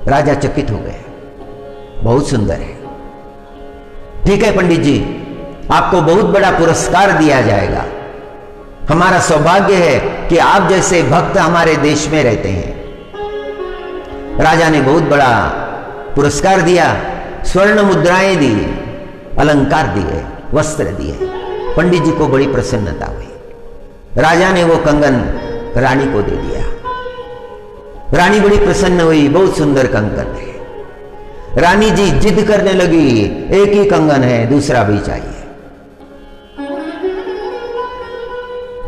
राजा चकित हो गए, बहुत सुंदर है। ठीक है पंडित जी, आपको बहुत बड़ा पुरस्कार दिया जाएगा। हमारा सौभाग्य है कि आप जैसे भक्त हमारे देश में रहते हैं। राजा ने बहुत बड़ा पुरस्कार दिया, स्वर्ण मुद्राएं दी, अलंकार दिए, वस्त्र दिए। पंडित जी को बड़ी प्रसन्नता हुई। राजा ने वो कंगन रानी को दे दिया। रानी बड़ी प्रसन्न हुई, बहुत सुंदर कंगन है। रानी जी जिद करने लगी, एक ही कंगन है, दूसरा भी चाहिए।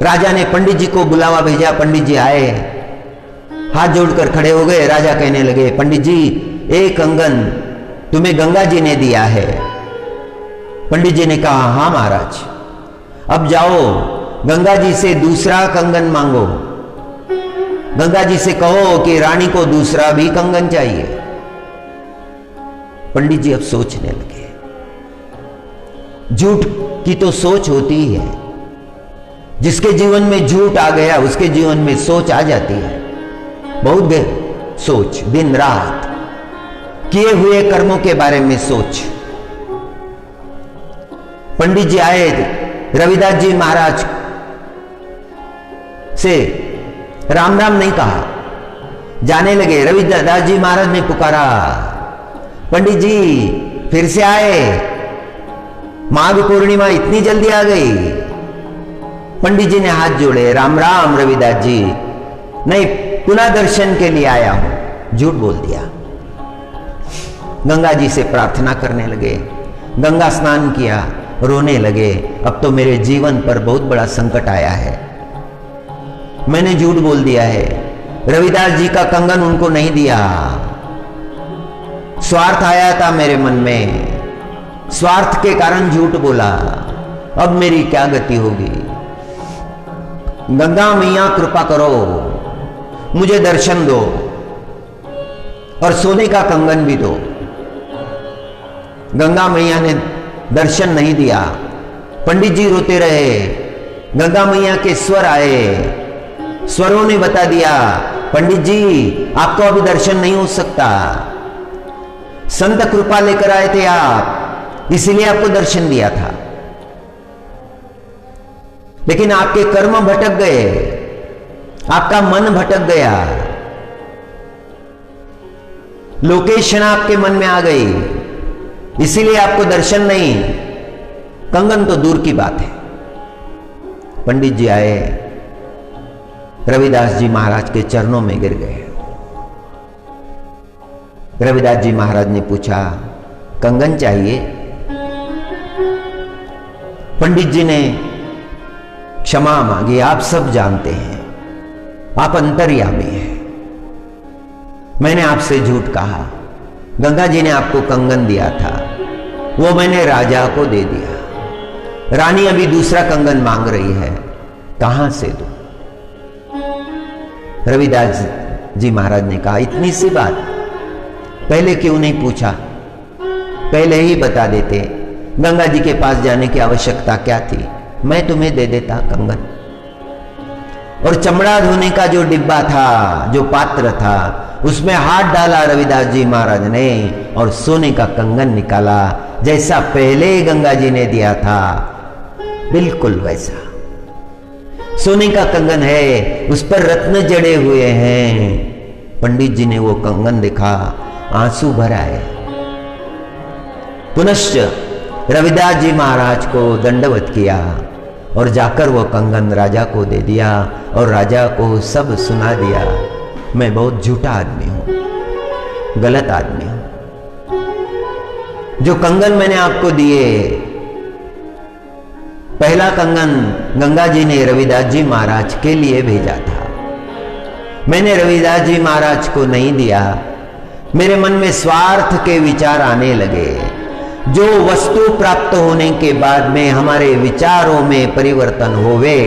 राजा ने पंडित जी को बुलावा भेजा। पंडित जी आए, हाथ जोड़कर खड़े हो गए। राजा कहने लगे, पंडित जी एक कंगन तुम्हें गंगा जी ने दिया है। पंडित जी ने कहा, हाँ महाराज, अब जाओ गंगा जी से दूसरा कंगन मांगो। गंगा जी से कहो कि रानी को दूसरा भी कंगन चाहिए। पंडित जी अब सोचने लगे। झूठ की तो सोच होती ही है, जिसके जीवन में झूठ आ गया उसके जीवन में सोच आ जाती है। बहुत सोच, दिन रात किए हुए कर्मों के बारे में सोच। पंडित जी आए, रविदास जी महाराज से राम राम नहीं कहा, जाने लगे। रविदास जी महाराज ने पुकारा, पंडित जी फिर से आए, माघ पूर्णिमा इतनी जल्दी आ गई। पंडित जी ने हाथ जोड़े, राम राम रविदास जी, नहीं, पुनः दर्शन के लिए आया हूं, झूठ बोल दिया। गंगा जी से प्रार्थना करने लगे, गंगा स्नान किया, रोने लगे, अब तो मेरे जीवन पर बहुत बड़ा संकट आया है, मैंने झूठ बोल दिया है। रविदास जी का कंगन उनको नहीं दिया, स्वार्थ आया था मेरे मन में, स्वार्थ के कारण झूठ बोला, अब मेरी क्या गति होगी। गंगा मैया कृपा करो, मुझे दर्शन दो और सोने का कंगन भी दो। गंगा मैया ने दर्शन नहीं दिया, पंडित जी रोते रहे। गंगा मैया के स्वर आए, स्वरों ने बता दिया, पंडित जी आपको अभी दर्शन नहीं हो सकता, संत कृपा लेकर आए थे आप, इसीलिए आपको दर्शन दिया था, लेकिन आपके कर्म भटक गए, आपका मन भटक गया, लोकेशन आपके मन में आ गई, इसीलिए आपको दर्शन नहीं, कंगन तो दूर की बात है। पंडित जी आए, रविदास जी महाराज के चरणों में गिर गए। रविदास जी महाराज ने पूछा, कंगन चाहिए? पंडित जी ने क्षमा मांगी, आप सब जानते हैं, आप अंतर्यामी हैं, मैंने आपसे झूठ कहा, गंगा जी ने आपको कंगन दिया था, वो मैंने राजा को दे दिया, रानी अभी दूसरा कंगन मांग रही है, कहां से दूं? रविदास जी महाराज ने कहा, इतनी सी बात, पहले क्यों नहीं पूछा, पहले ही बता देते, गंगा जी के पास जाने की आवश्यकता क्या थी, मैं तुम्हें दे देता कंगन। और चमड़ा धोने का जो डिब्बा था, जो पात्र था, उसमें हाथ डाला रविदास जी महाराज ने और सोने का कंगन निकाला, जैसा पहले गंगा जी ने दिया था, बिल्कुल वैसा सोने का कंगन है, उस पर रत्न जड़े हुए हैं। पंडित जी ने वो कंगन देखा, आंसू भर आए। पुनश्च रविदास जी महाराज को दंडवत किया और जाकर वो कंगन राजा को दे दिया और राजा को सब सुना दिया। मैं बहुत झूठा आदमी हूं, गलत आदमी हूं। जो कंगन मैंने आपको दिए, पहला कंगन गंगा जी ने रविदास जी महाराज के लिए भेजा था, मैंने रविदास जी महाराज को नहीं दिया। मेरे मन में स्वार्थ के विचार आने लगे, जो वस्तु प्राप्त होने के बाद में हमारे विचारों में परिवर्तन होवे,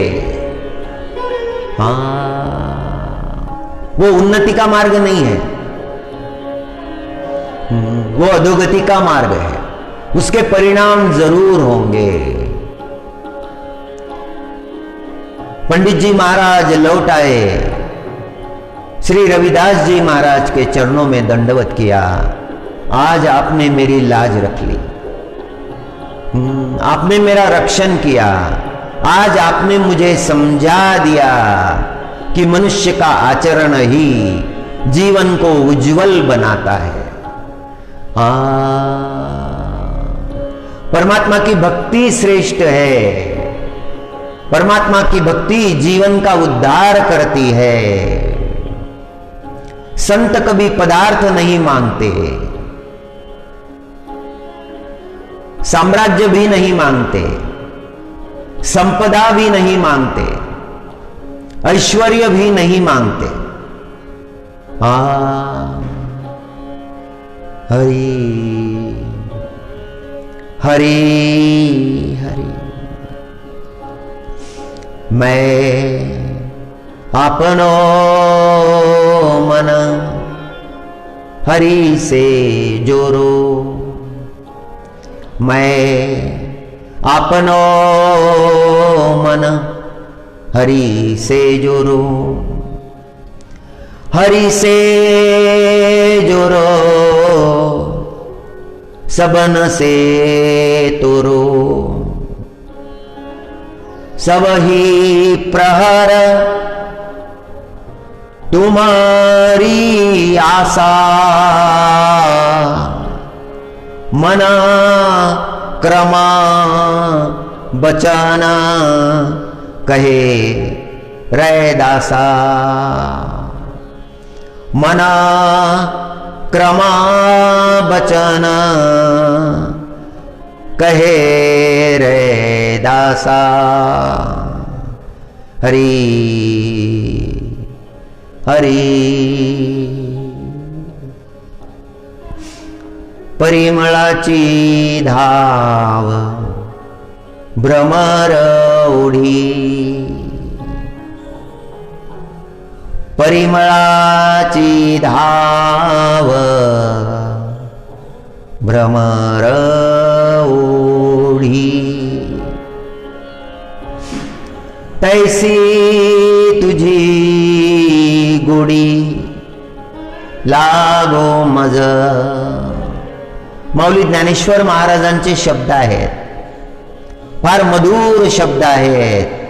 वो उन्नति का मार्ग नहीं है, वो अधोगति का मार्ग है, उसके परिणाम जरूर होंगे। पंडित जी महाराज लौट आए, श्री रविदास जी महाराज के चरणों में दंडवत किया। आज आपने मेरी लाज रख ली, आपने मेरा रक्षण किया, आज आपने मुझे समझा दिया कि मनुष्य का आचरण ही जीवन को उज्जवल बनाता है। परमात्मा की भक्ति श्रेष्ठ है, परमात्मा की भक्ति जीवन का उद्धार करती है। संत कभी पदार्थ नहीं मांगते, साम्राज्य भी नहीं मांगते, संपदा भी नहीं मांगते, ऐश्वर्य भी नहीं मांगते। हरि हरि हरि। मैं अपनो मन हरि से जोरो, मैं अपनो मन हरि से जोरो, हरि से जोरो, सबन से तोरो, सब ही प्रहर तुम्हारी आशा, मना क्रमा बचाना कहे रैदासा मना क्रमा बचन कहे रैदासा हरि हरि परिमळाची धाव भ्रमर ओढी परिमळाची धाव भ्रमर ओढी तैसी तुझी गोडी लागो मज माऊली ज्ञानेश्वर महाराजांचे शब्द आहेत, फार मधुर शब्द आहेत.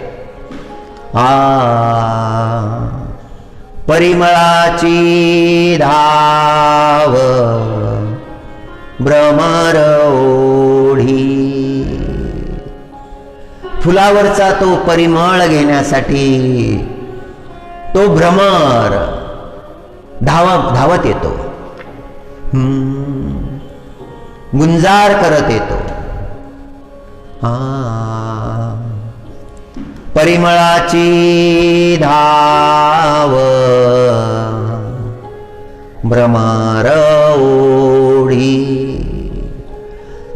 परिमळाची धाव भ्रमर ओढी. फुलावरचा तो परिमळ घेण्यासाठी तो भ्रमर धावत येतो, गुंजार करत येतो. परिमळाची धाव भ्रमर ओढी.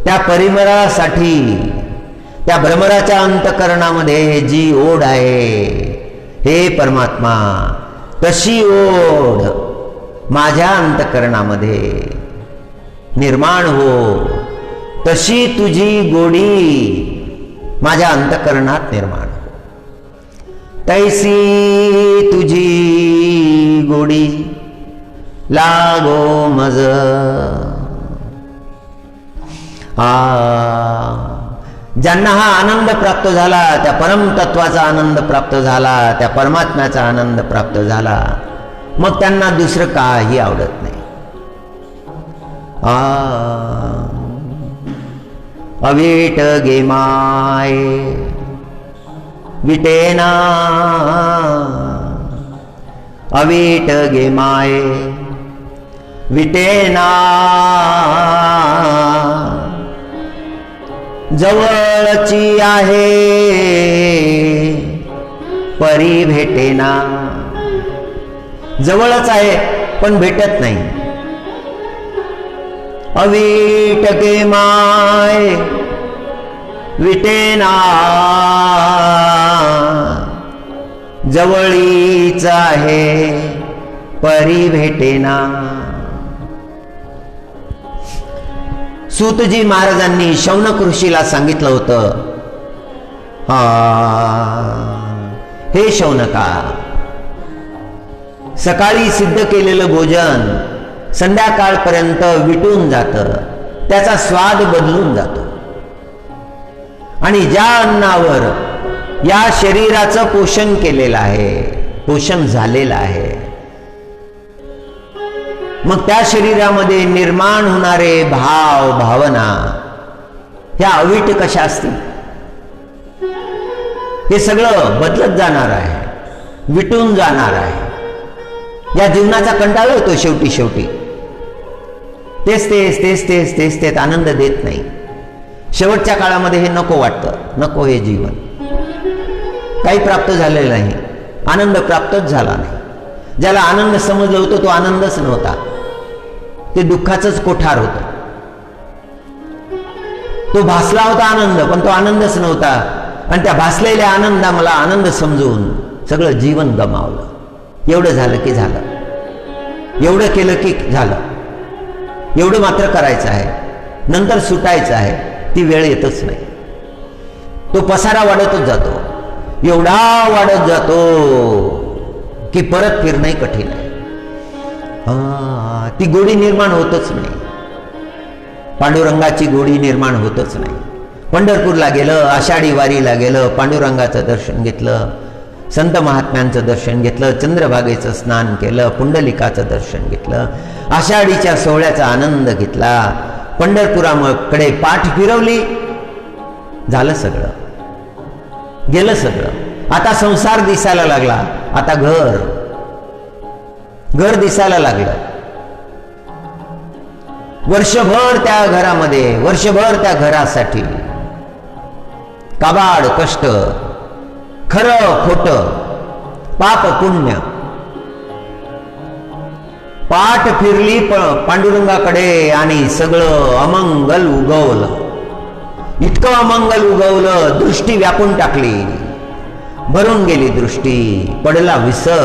त्या परिमळासाठी, त्या भ्रमराच्या अंतकरणामध्ये जी ओढ आहे, हे परमात्मा तशी ओढ माझ्या अंतकरणामध्ये निर्माण हो, तशी तुझी गोडी माझ्या अंतकरणात निर्माण हो. तैसी तुझी गोडी लागो मज. ज्यांना हा आनंद प्राप्त झाला, त्या परमतत्वाचा आनंद प्राप्त झाला, त्या परमात्म्याचा आनंद प्राप्त झाला, मग त्यांना दुसरं काही आवडत नाही. अवीट गे माय विटेना, अवीट गे माय विटेना. जवळची आहे परी भेटेना. जवळच आहे पण भेटत नाही. अवीट गे माय विटेना, जवळीच आहे परी भेटेना. सूतजी महाराजांनी शौनक ऋषीला सांगितलं होतं, हे शौनका, सकाळी सिद्ध केलेलं भोजन संध्याकाळपर्यंत विटून जातं, त्याचा स्वाद बदलून जातो. आणि ज्या अन्नावर या शरीराचं पोषण केलेलं आहे, पोषण झालेलं आहे, मग त्या शरीरामध्ये निर्माण होणारे भाव भावना ह्या अवीट कशा असतील? हे सगळं बदलत जाणार आहे, विटून जाणार आहे. या जीवनाचा कंटाळा येतो शेवटी शेवटी. तेच तेच तेच तेच तेच तेच आनंद देत नाही. शेवटच्या काळामध्ये हे नको वाटतं, नको हे जीवन. काही प्राप्त झालेलं नाही, आनंद प्राप्तच झाला नाही. ज्याला आनंद समजलं होतं तो आनंदच नव्हता, ते दुःखाचंच कोठार होतं. तो भासला होता आनंद, पण तो आनंदच नव्हता. आणि त्या भासलेल्या आनंदा मला आनंद समजून सगळं जीवन गमावलं. एवढं झालं की झालं, एवढं केलं की झालं, एवढं मात्र करायचं आहे, नंतर सुटायचं आहे. ती वेळ येतच नाही. तो पसारा वाढतच जातो, एवढा वाढत जातो की परत फिरणं कठीण आहे. ती गोडी निर्माण होतच नाही. पांडुरंगाची गोडी निर्माण होतच नाही. पंढरपूरला गेलं, आषाढी वारीला गेलं, पांडुरंगाचं दर्शन घेतलं, संत महात्म्यांचं दर्शन घेतलं, चंद्रभागेचं स्नान केलं, पुंडलिकाचं दर्शन घेतलं, आषाढीच्या सोहळ्याचा आनंद घेतला, पंढरपुराकडे पाठ फिरवली, झालं सगळं, गेलं सगळं. आता संसार दिसायला लागला, आता घर दिसायला लागलं. वर्षभर त्या घरामध्ये, वर्षभर त्या घरासाठी काबाड कष्ट, खरं खोट, पाप पुण्य, पाठ फिरली पांडुरंगाकडे आणि सगळं अमंगल उगवलं. इतकं अमंगल उगवलं, दृष्टी व्यापून टाकली, भरून गेली दृष्टी, पडला विसर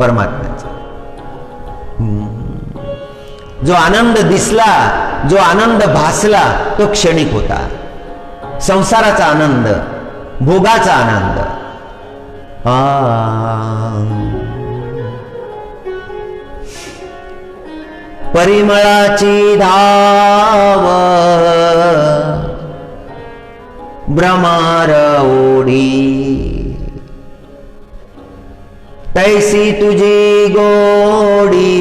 परमात्म्याचा. जो आनंद दिसला, जो आनंद भासला तो क्षणिक होता. संसाराचा आनंद, भोगाचा आनंद. परिमळाची धाव भ्रमार ओढी, तैसी तुझी गोडी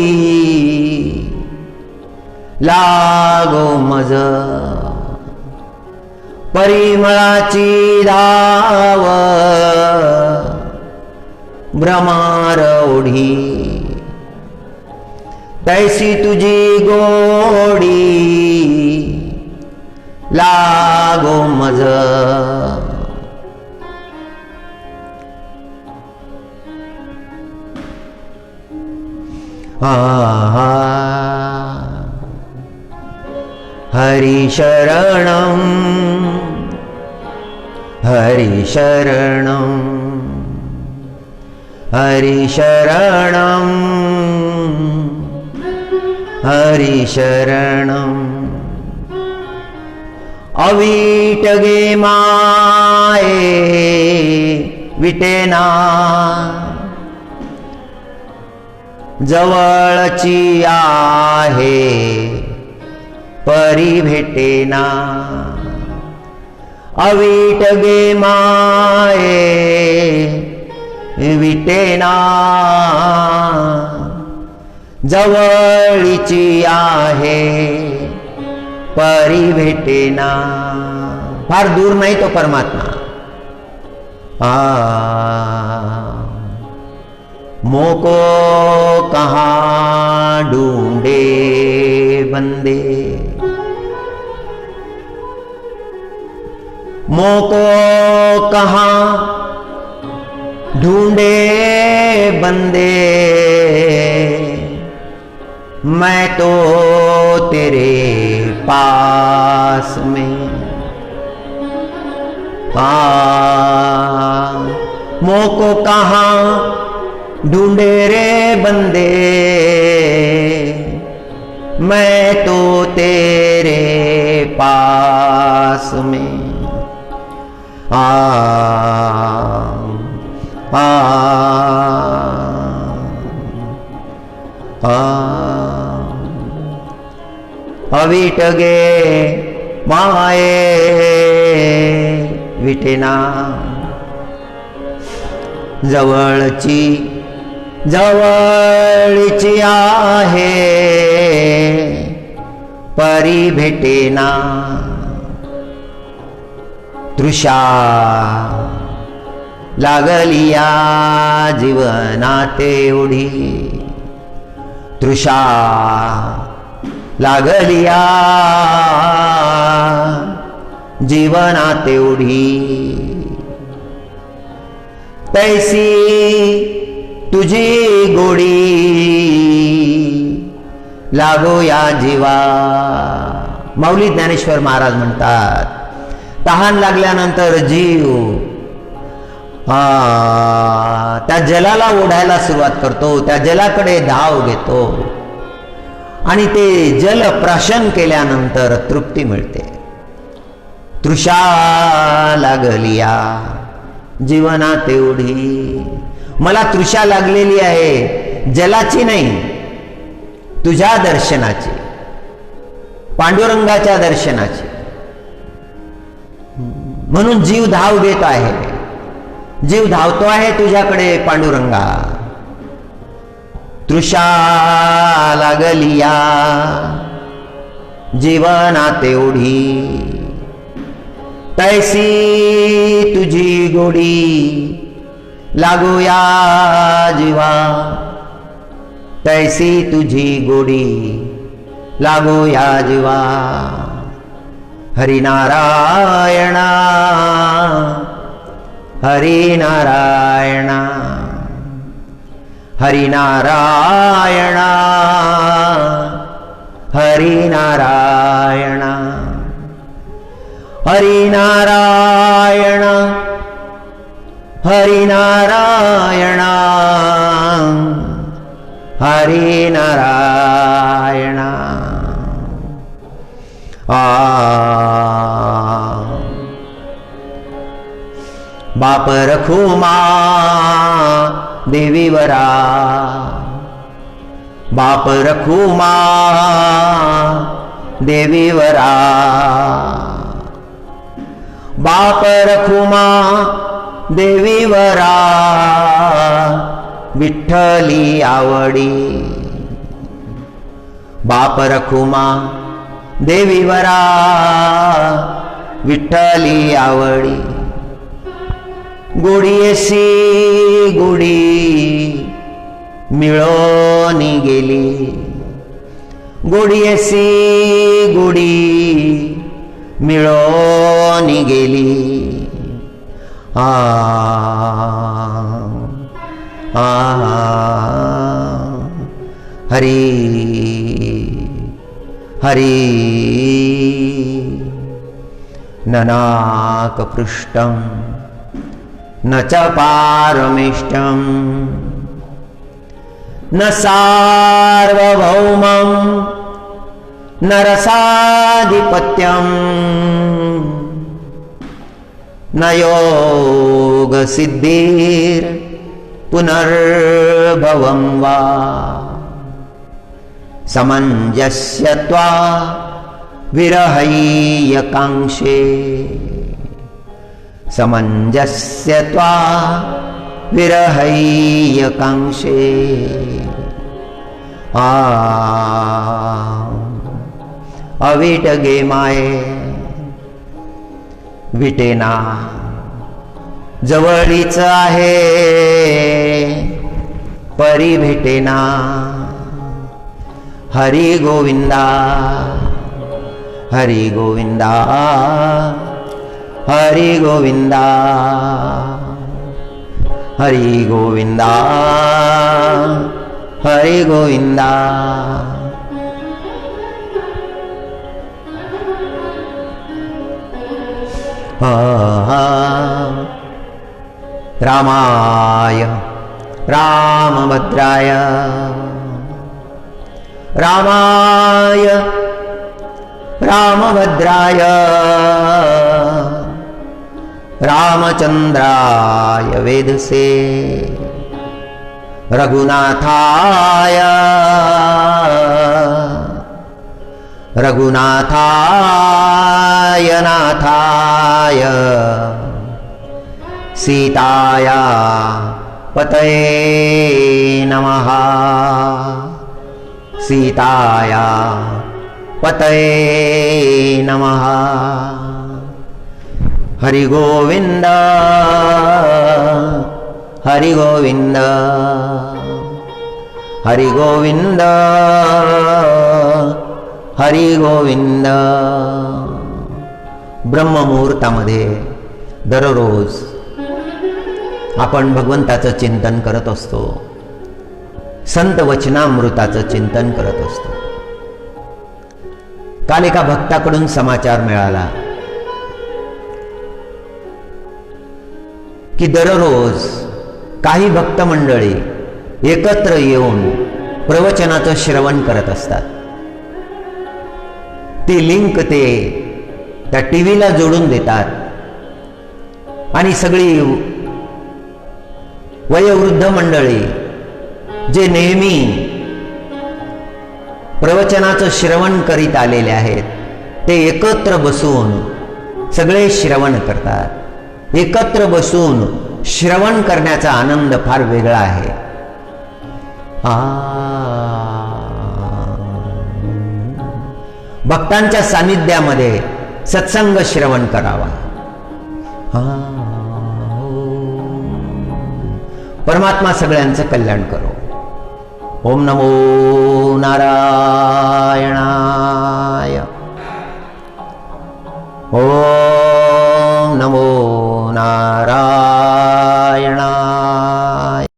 लागो मज. परिमळाची धाव भ्रमार ओढी, तैसी तुझी गोडी लागो मज. हरि शरणं, हरि शरणं, हरि शरणं, हरि शरणं. अवीटगे माये विटेना, जवळची आहे परी भेटेना. अवीटगे माये विटेना, जवळची आहे परी भेटेना. फार दूर नाही तो परमात्मा. मोको कहाँ ढूंढे बंदे, मोको कहाँ ढूंढे बंदे, मैं तो तेरे पास में. मोको कहाँ ढूंढे रे बंदे, मैं तो तेरे पास में. अविटगे माये विटेना, जवळची जवळची आहे परी भेटेना. तृषा लागलिया जीवनात एवढी, तृषा लागलिया जीवनात एवढी, तैसी तुझी गोडी लागो या जीवा. माऊली ज्ञानेश्वर महाराज म्हणतात, तहान लागल्यानंतर जीव त्या जलाला ओढायला सुरुवात करतो, त्या जलाकडे धाव घेतो आणि ते जल प्राशन केल्यानंतर तृप्ती मिळते. तृषा लागलिया जीवनात एवढी, मला तृषा लागलेली आहे जलाची नाही, तुझ्या दर्शनाची, पांडुरंगाच्या दर्शनाची. म्हणून जीव धाव घेत आहे, जीव धावतो आहे तुझ्याकडे पांडुरंगा. तृषा लागलिया जीवनात एवढी, तैसी तुझी गोडी लागूया जीवा, तैसी तुझी गोडी लागूया जीवा. हरिनारायण हरिनारायण हरिनारायण हरिनारायण हरिनारायण हरिनारायण हरिनारायण. बाप रखुमा देवीवरा, बाप रखुमा देवीवरा, बाप रखुमा देवीवरा. विठ्ठली आवडी, बाप रखुमा देवीवरा, विठ्ठली आवडी. गोडीयसी गोडी मिळून गेली, गोडीयसी गोडी मिळून गेली. आ आ हरी हरी ननाक पृष्ठं न च पारमेष्टं न सार्वभौमं न रसाधिपत्यं न योग सिद्धिर पुनर्भवं वा. समंजस्यत्वा विरहैयकांक्षे, समंजस्यत्वा विरहैयकांक्षे. अविट गे माये विटेना, जवळीच आहे परी भेटेना. हरी गोविंदा हरी गोविंदा हरी गोविंदा हरी गोविंदा हरी गोविंदा. रामाय रामभद्राय, रामाय रामभद्राय, रामचंद्राय वेधसे. रघुनाथाय रघुनाथाय नाथाय, सीताया पतये नमः, सीताया पतये नमः. हरि गोविंद हरि गोविंद हरि गोविंद हरि गोविंद. ब्रह्ममुहूर्तामध्ये दररोज आपण भगवंताचं चिंतन करत असतो, संत वचनामृताचं चिंतन करत असतो. काल एका भक्ताकडून समाचार मिळाला की दररोज काही भक्त मंडळी एकत्र येऊन प्रवचनाचं श्रवण करत असतात. ती लिंक ते त्या टीव्हीला जोडून देतात आणि सगळी वयोवृद्ध मंडळी जे नेहमी प्रवचनाचं श्रवण करीत आलेले आहेत ते एकत्र बसून सगळे श्रवण करतात. एकत्र बसून श्रवण करण्याचा आनंद फार वेगळा आहे. भक्तांच्या सानिध्यामध्ये सत्संग श्रवण करावा. परमात्मा सगळ्यांचं कल्याण करो. ओम नमो नारायण.